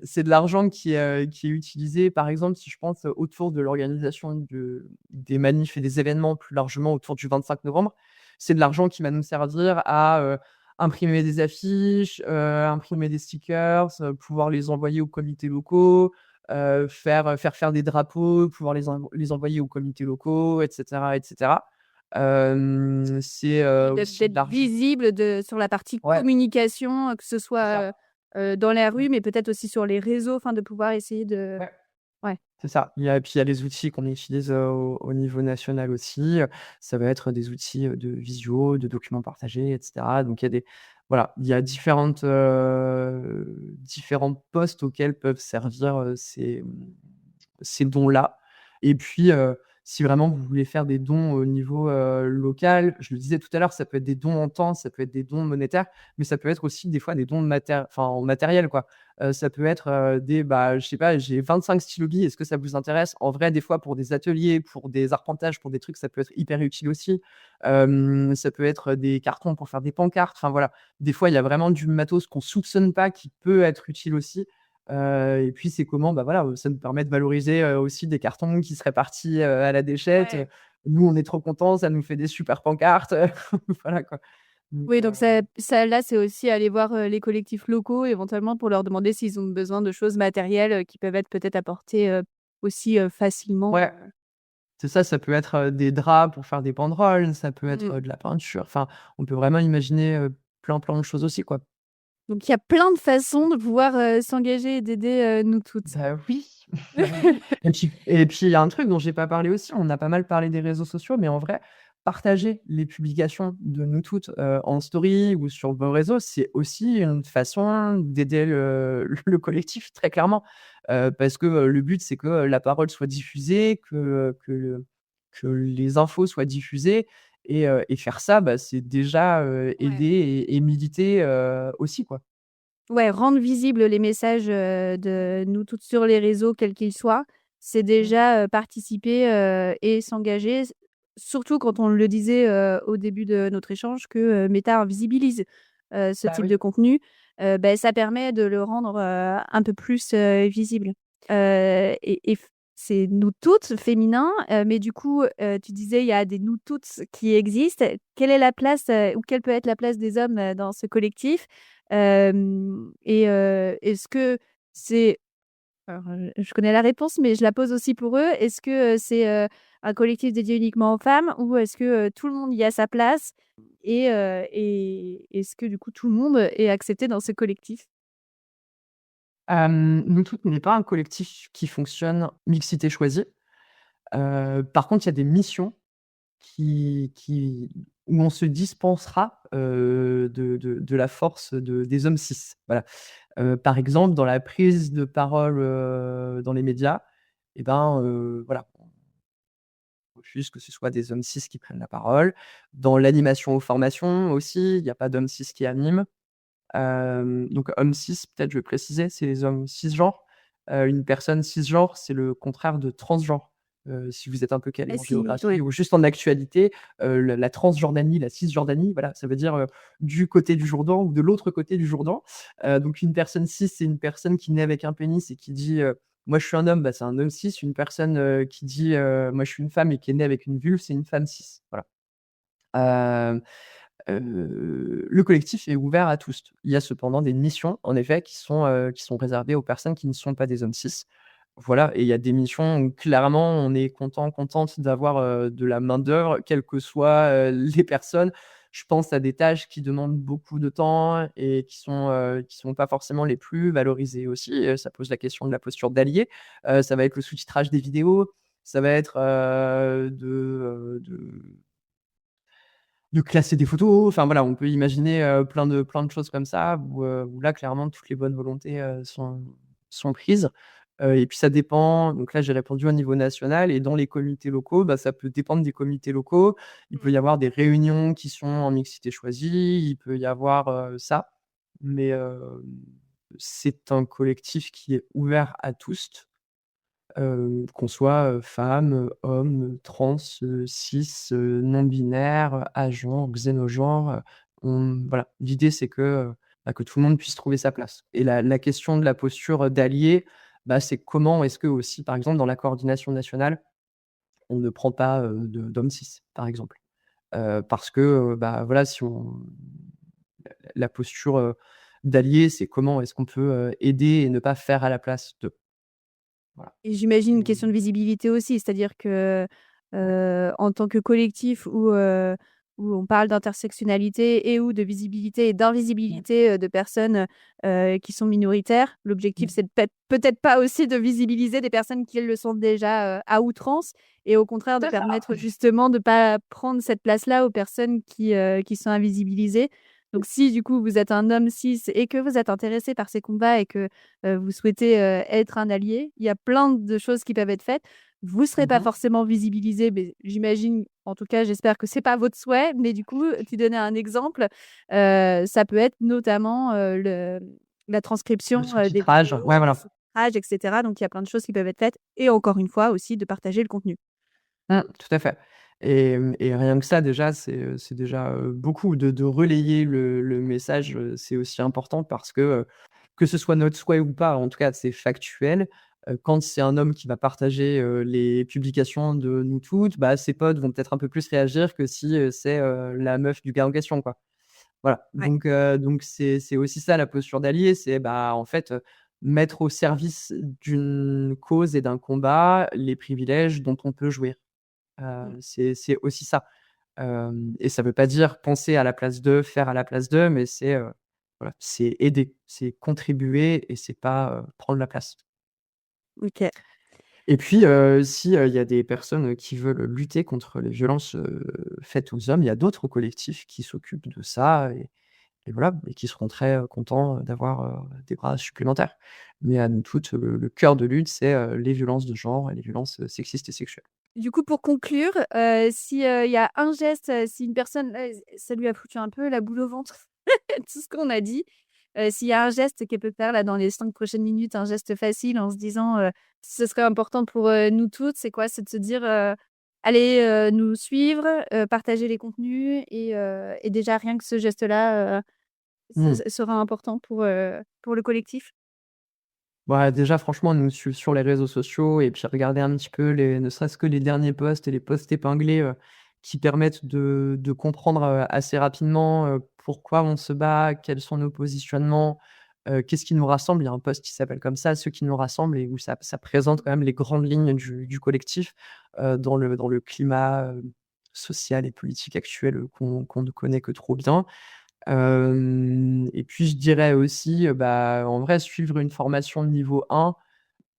c'est de l'argent qui est utilisé, par exemple, si je pense autour de l'organisation des manifs et des événements plus largement autour du 25 novembre. C'est de l'argent qui va nous servir à, imprimer des affiches, imprimer des stickers, pouvoir les envoyer aux comités locaux, faire des drapeaux, pouvoir les envoyer aux comités locaux et cetera et cetera. C'est, Oui, aussi de d'être l'argent. visible sur la partie Ouais, communication, que ce c'est ça. soit, dans la Mmh. rue, mais peut-être aussi sur les réseaux, enfin de pouvoir essayer de Ouais. ouais. C'est ça. Il y a les outils qu'on utilise, au niveau national aussi, ça va être des outils, de visio, de documents partagés et cetera. Donc il y a il y a différents postes auxquels peuvent servir, ces dons-là. Et puis, si vraiment vous voulez faire des dons au niveau, local, je le disais tout à l'heure, ça peut être des dons en temps, ça peut être des dons monétaires, mais ça peut être aussi des fois des dons en matériel, quoi. Ça peut être, je sais pas, j'ai 25 stylos-billes, est-ce que ça vous intéresse? En vrai, des fois, pour des ateliers, pour des arpentages, pour des trucs, ça peut être hyper utile aussi. Ça peut être des cartons pour faire des pancartes. Enfin, voilà. Des fois, il y a vraiment du matos qu'on soupçonne pas qui peut être utile aussi. Et puis, c'est comment, bah, voilà, ça nous permet de valoriser, aussi des cartons qui seraient partis, à la déchetite. Ouais. Nous, on est trop contents, ça nous fait des super pancartes. Voilà, quoi. Donc, Oui, donc ça là, c'est aussi aller voir, les collectifs locaux éventuellement pour leur demander s'ils ont besoin de choses matérielles, qui peuvent être peut-être apportées, aussi, facilement, ouais. C'est ça, ça peut être, des draps pour faire des banderoles, ça peut être, Mmh. de la peinture, enfin, on peut vraiment imaginer, plein de choses aussi, quoi. Donc il y a plein de façons de pouvoir, s'engager et d'aider, nous toutes. Bah oui, bah oui. Et puis il y a un truc dont j'ai pas parlé aussi, on a pas mal parlé des réseaux sociaux, mais en vrai, partager les publications de nous toutes, en story ou sur vos réseaux, c'est aussi une façon d'aider le collectif, très clairement. Parce que, le but, c'est que, la parole soit diffusée, que les infos soient diffusées et faire ça, bah, c'est déjà, Ouais. aider et militer, aussi, quoi. Ouais, rendre visibles les messages, de nous toutes sur les réseaux, quels qu'ils soient, c'est Mmh. déjà, participer, et s'engager. Surtout quand on le disait, au début de notre échange que, Meta invisibilise, ce Bah type oui. de contenu, ça permet de le rendre, un peu plus, visible. C'est nous toutes féminin, mais du coup, tu disais il y a des nous toutes qui existent. Quelle est la place, ou quelle peut être la place des hommes, dans ce collectif? Est-ce que c'est alors, je connais la réponse, mais je la pose aussi pour eux. Est-ce que, c'est, un collectif dédié uniquement aux femmes ou est-ce que, tout le monde y a sa place? Et est-ce que du coup tout le monde est accepté dans ce collectif? Nous Toutes n'est pas un collectif qui fonctionne mixité choisie. Par contre, il y a des missions qui où on se dispensera, de la force des hommes cis. Voilà. Par exemple, dans la prise de parole, dans les médias, et ben, voilà, plus que ce soit des hommes cis qui prennent la parole. Dans l'animation aux formations aussi, il n'y a pas d'hommes cis qui animent. Donc hommes cis, peut-être je vais préciser, c'est les hommes cisgenres. Une personne cisgenre, c'est le contraire de transgenre. Si vous êtes un peu calé en géographie ouais. ou juste en actualité, la Transjordanie, la Cisjordanie, voilà, ça veut dire du côté du Jourdain ou de l'autre côté du Jourdain. Donc une personne cis, c'est une personne qui naît avec un pénis et qui dit moi je suis un homme, bah, c'est un homme cis. Une personne qui dit moi je suis une femme et qui est née avec une vulve, c'est une femme cis. Voilà. Euh, le collectif est ouvert à tous. Il y a cependant des missions, en effet, qui sont réservées aux personnes qui ne sont pas des hommes cis. Voilà, et il y a des missions où clairement on est contente d'avoir de la main-d'œuvre, quelles que soient les personnes. Je pense à des tâches qui demandent beaucoup de temps et qui sont pas forcément les plus valorisées aussi. Ça pose la question de la posture d'allié. Ça va être le sous-titrage des vidéos, ça va être de classer des photos. Enfin voilà, on peut imaginer plein de choses comme ça où là, clairement, toutes les bonnes volontés sont prises. Et puis ça dépend. Donc là, j'ai répondu au niveau national. Et dans les comités locaux, bah, ça peut dépendre des comités locaux. Il peut y avoir des réunions qui sont en mixité choisie. Il peut y avoir ça. Mais c'est un collectif qui est ouvert à tous. Qu'on soit femme, homme, trans, cis, non-binaire, agenre, xénogenre, voilà. L'idée, c'est que tout le monde puisse trouver sa place. Et la question de la posture d'allié, bah, c'est comment est-ce que aussi, par exemple, dans la coordination nationale, on ne prend pas d'hommes cis, par exemple. Parce que bah, voilà, si on la posture d'allié, c'est comment est-ce qu'on peut aider et ne pas faire à la place d'eux. Voilà. Et j'imagine une question de visibilité aussi, c'est-à-dire que, en tant que collectif où on parle d'intersectionnalité et ou de visibilité et d'invisibilité, de personnes, qui sont minoritaires, l'objectif, c'est de peut-être pas aussi de visibiliser des personnes qui le sont déjà, à outrance et au contraire de C'est ça. permettre justement de pas prendre cette place-là aux personnes qui sont invisibilisées. Donc si du coup vous êtes un homme cis et que vous êtes intéressé par ces combats et que vous souhaitez être un allié, il y a plein de choses qui peuvent être faites. Vous ne serez pas forcément visibilisé, mais j'imagine, en tout cas, j'espère que c'est pas votre souhait. Mais du coup, tu donnais un exemple, ça peut être notamment la transcription Le des sous-titrage, vidéos, ouais, le voilà. sous-titrage, etc. Donc il y a plein de choses qui peuvent être faites. Et encore une fois aussi, de partager le contenu. Tout à fait. Et rien que ça déjà, c'est déjà beaucoup de relayer le message. C'est aussi important parce que ce soit notre souhait ou pas, en tout cas, c'est factuel. Quand c'est un homme qui va partager les publications de nous toutes, bah, ses potes vont peut-être un peu plus réagir que si c'est la meuf du gars en question, quoi. Voilà. Ouais. Donc c'est aussi ça la posture d'allié, c'est bah, en fait, mettre au service d'une cause et d'un combat les privilèges dont on peut jouir. C'est aussi ça. Et ça veut pas dire penser à la place d'eux, faire à la place d'eux, mais c'est, voilà, c'est aider, c'est contribuer et c'est pas prendre la place. OK. Et puis, si, il y a des personnes qui veulent lutter contre les violences faites aux hommes, il y a d'autres collectifs qui s'occupent de ça et voilà, et qui seront très contents d'avoir des bras supplémentaires. Mais à nous toutes, le cœur de lutte, c'est les violences de genre et les violences sexistes et sexuelles. Du coup, pour conclure, si, il y a un geste, si une personne là, ça lui a foutu un peu la boule au ventre, tout ce qu'on a dit, s'il y a un geste qu'elle peut faire là dans les 5 prochaines minutes, un geste facile en se disant, ce serait important pour, nous toutes, c'est quoi? C'est de se dire, «Allez, nous suivre, partager les contenus» et déjà rien que ce geste-là, Mmh. sera important pour le collectif? Bah, déjà, franchement, nous suivre sur les réseaux sociaux et puis regarder un petit peu ne serait-ce que les derniers posts et les posts épinglés, qui permettent de comprendre, assez rapidement, pourquoi on se bat, quels sont nos positionnements, qu'est-ce qui nous rassemble. Il y a un post qui s'appelle comme ça, «Ceux qui nous rassemblent» et où ça présente quand même les grandes lignes du collectif, dans le climat, social et politique actuel, qu'on ne connaît que trop bien. Et puis je dirais aussi, bah, en vrai, suivre une formation de niveau 1,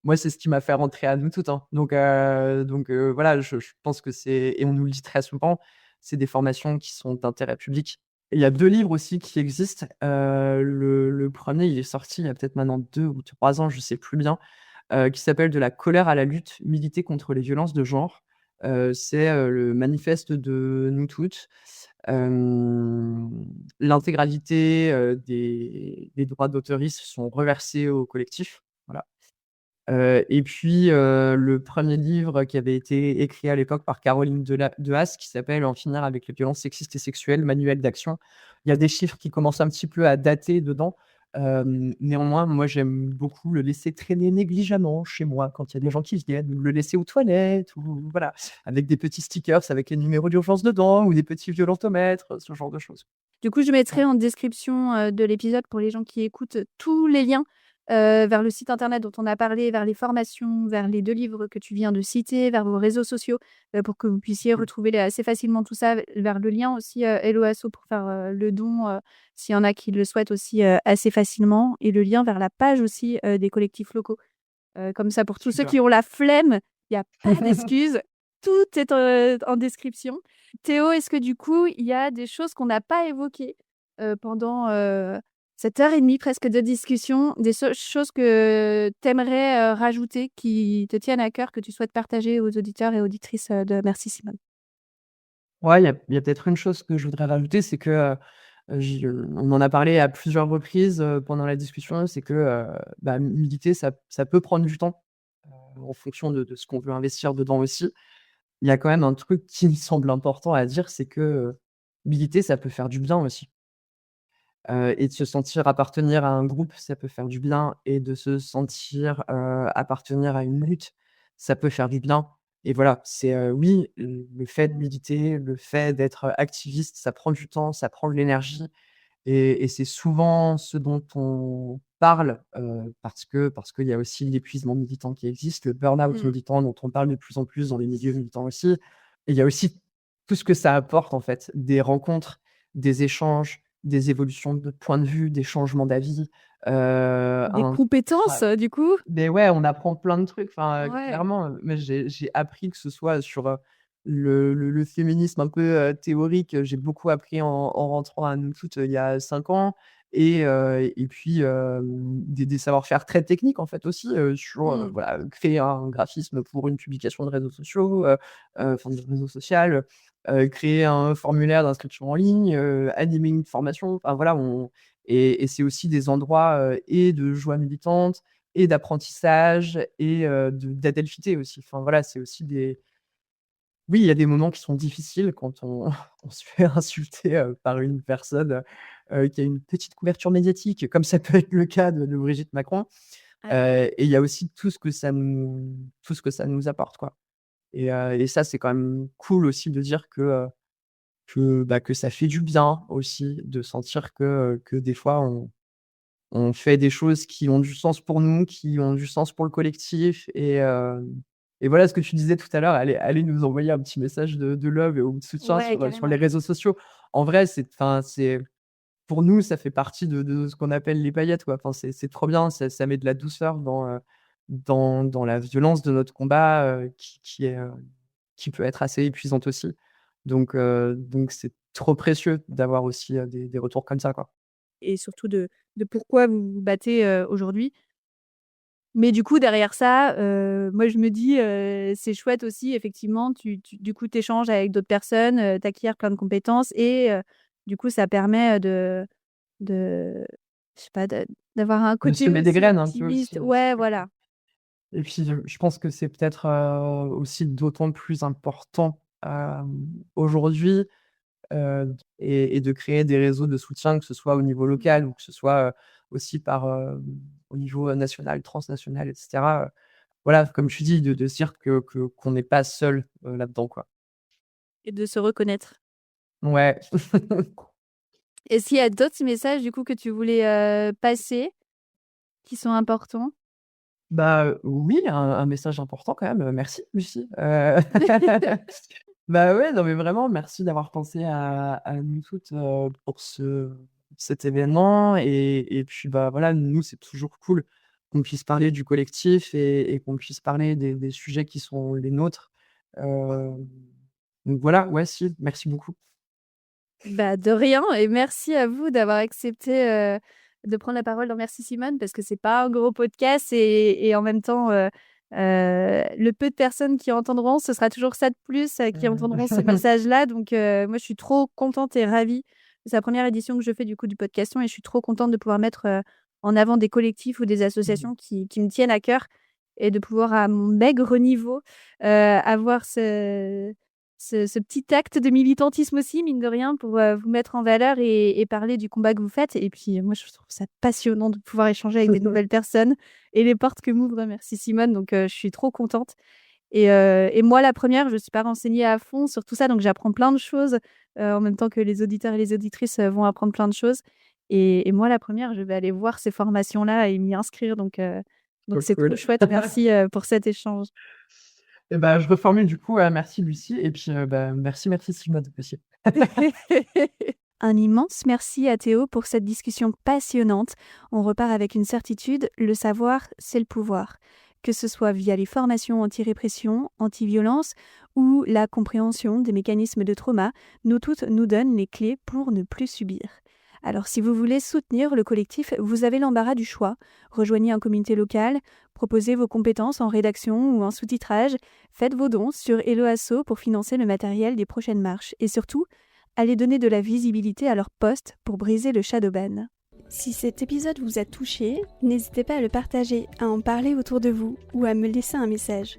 moi, c'est ce qui m'a fait rentrer à Nous Toutes, hein. Donc voilà, je pense que c'est et on nous le dit très souvent, c'est des formations qui sont d'intérêt public. Et il y a 2 livres aussi qui existent. Le 1er, il est sorti il y a peut-être maintenant 2 ou 3 ans, je sais plus bien, qui s'appelle «De la colère à la lutte, militer contre les violences de genre». c'est, le manifeste de nous toutes. L'intégralité, des droits d'auteurisme sont reversés au collectif, voilà. Et puis, le premier livre qui avait été écrit à l'époque par Caroline Haas qui s'appelle «En finir avec les violences sexistes et sexuelles, manuel d'action». Il y a des chiffres qui commencent un petit peu à dater dedans. Néanmoins, moi, j'aime beaucoup le laisser traîner négligemment chez moi quand il y a des gens qui viennent, ou le laisser aux toilettes ou voilà, avec des petits stickers avec les numéros d'urgence dedans ou des petits violentomètres, ce genre de choses. Du coup, je mettrai en description, de l'épisode pour les gens qui écoutent tous les liens, vers le site internet dont on a parlé, vers les formations, vers les 2 livres que tu viens de citer, vers vos réseaux sociaux, pour que vous puissiez retrouver assez facilement tout ça, vers le lien aussi, Hello Asso pour faire, le don, s'il y en a qui le souhaitent aussi, assez facilement et le lien vers la page aussi, des collectifs locaux. Comme ça, pour tous ceux Super. qui ont la flemme, il y a pas d'excuse, tout est, en description. Théo, est-ce que du coup, il y a des choses qu'on n'a pas évoquées, pendant, cette heure et demie presque de discussion, des choses que tu aimerais, rajouter, qui te tiennent à cœur, que tu souhaites partager aux auditeurs et auditrices, de Merci Simone? Ouais, il y a peut-être une chose que je voudrais rajouter, c'est que, on en a parlé à plusieurs reprises, pendant la discussion, c'est que, bah, militer ça peut prendre du temps, en fonction de ce qu'on veut investir dedans aussi. Il y a quand même un truc qui me semble important à dire, c'est que, militer ça peut faire du bien aussi. Et de se sentir appartenir à un groupe, ça peut faire du bien et de se sentir, appartenir à une lutte, ça peut faire du bien et voilà, c'est, oui, le fait de militer, le fait d'être activiste, ça prend du temps, ça prend de l'énergie et c'est souvent ce dont on parle, parce qu'il y a aussi l'épuisement militant qui existe, le burn-out Mmh. militant dont on parle de plus en plus dans les milieux militants aussi et il y a aussi tout ce que ça apporte en fait, des rencontres, des échanges, des évolutions de point de vue, des changements d'avis, Des un compétences, tra du coup? mais ouais, on apprend plein de trucs, enfin, Ouais. clairement, moi j'ai appris que ce soit sur, le féminisme un peu, théorique, j'ai beaucoup appris en rentrant à Nous Toutes, il y a 5 ans et puis, des savoir-faire très techniques en fait aussi, sur, Mmh. voilà, créer un graphisme pour une publication de réseaux sociaux, enfin de réseau social, créer un formulaire d'inscription en ligne, animer une formation, enfin voilà, on et c'est aussi des endroits, et de joie militante et d'apprentissage et de d'adelphité aussi. Enfin voilà, c'est aussi des oui, il y a des moments qui sont difficiles quand on on se fait insulter, par une personne, qui a une petite couverture médiatique, comme ça peut être le cas de Brigitte Macron, Ouais. et il y a aussi tout ce que ça nous apporte, quoi et ça, c'est quand même cool aussi de dire bah, que ça fait du bien aussi de sentir que des fois on fait des choses qui ont du sens pour nous, qui ont du sens pour le collectif et voilà ce que tu disais tout à l'heure, allez nous envoyer un petit message de love ou de soutien Ouais, sur les carrément. réseaux sociaux. En vrai, c'est pour nous, ça fait partie de ce qu'on appelle les paillettes, quoi. Enfin, c'est trop bien, ça met de la douceur dans la violence de notre combat, qui est, qui peut être assez épuisante aussi. Donc c'est trop précieux d'avoir aussi, des retours comme ça, quoi. Et surtout de pourquoi vous vous battez, aujourd'hui. Mais du coup, derrière ça, moi, je me dis, c'est chouette aussi effectivement, tu du coup, tu échanges avec d'autres personnes, tu acquiers plein de compétences et du coup, ça permet, de je sais pas, d'avoir un De côté semer des aussi graines un peu optimiste. aussi, Ouais, voilà. et puis je pense que c'est peut-être, aussi d'autant plus important, aujourd'hui, et de créer des réseaux de soutien, que ce soit au niveau Mmh. local ou que ce soit, aussi au niveau, national, transnational et cetera, voilà, comme tu dis, de se dire qu'on n'est pas seul, là-dedans, quoi. Et de se reconnaître. Ouais. Est-ce qu'il y a d'autres messages du coup que tu voulais, passer, qui sont importants? Bah, oui, un message important quand même, merci Lucie, bah, ouais, non mais vraiment merci d'avoir pensé à nous toutes, pour cet événement et puis, bah, voilà, nous, c'est toujours cool qu'on puisse parler du collectif et qu'on puisse parler des sujets qui sont les nôtres, hem, donc voilà, ouais, si, merci beaucoup. Bah, de rien et merci à vous d'avoir accepté, de prendre la parole dans Merci Simone parce que c'est pas un gros podcast et en même temps, Le peu de personnes qui entendront, ce sera toujours ça de plus qui entendront ce message-là. Donc, moi, je suis trop contente et ravie. C'est la première édition que je fais du coup du Podcastion et je suis trop contente de pouvoir mettre en avant des collectifs ou des associations qui me tiennent à cœur et de pouvoir, à mon maigre niveau, avoir ce petit acte de militantisme aussi, mine de rien, pour vous mettre en valeur et parler du combat que vous faites. Et puis, moi, je trouve ça passionnant de pouvoir échanger avec des nouvelles personnes et les portes que m'ouvre Merci Simone. Donc, je suis trop contente. Et moi, la première, je ne suis pas renseignée à fond sur tout ça, donc j'apprends plein de choses en même temps que les auditeurs et les auditrices vont apprendre plein de choses. Et moi, la première, je vais aller voir ces formations-là et m'y inscrire. Donc Trop c'est trop cool. chouette. Merci pour cet échange. Et je reformule du coup, merci Lucie et puis, merci Simone aussi. Un immense merci à Théo pour cette discussion passionnante. On repart avec une certitude, le savoir, c'est le pouvoir. Que ce soit via les formations anti-répression, anti-violence ou la compréhension des mécanismes de trauma, nous toutes nous donnent les clés pour ne plus subir. Alors si vous voulez soutenir le collectif, vous avez l'embarras du choix. Rejoignez un comité local, proposez vos compétences en rédaction ou en sous-titrage, faites vos dons sur Hello Asso pour financer le matériel des prochaines marches et surtout, allez donner de la visibilité à leur poste pour briser le shadowban. Si cet épisode vous a touché, n'hésitez pas à le partager, à en parler autour de vous ou à me laisser un message.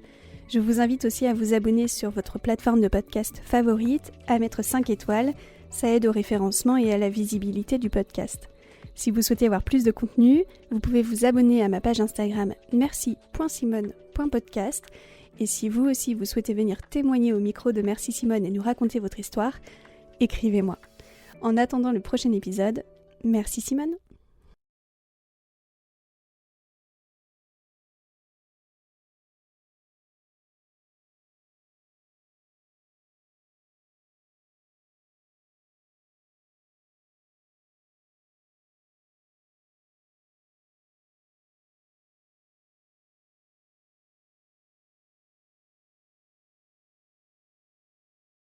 Je vous invite aussi à vous abonner sur votre plateforme de podcast favorite, à mettre 5 étoiles, ça aide au référencement et à la visibilité du podcast. Si vous souhaitez avoir plus de contenu, vous pouvez vous abonner à ma page Instagram merci.simone.podcast. Et si vous aussi vous souhaitez venir témoigner au micro de Merci Simone et nous raconter votre histoire, écrivez-moi. En attendant le prochain épisode, merci Simone.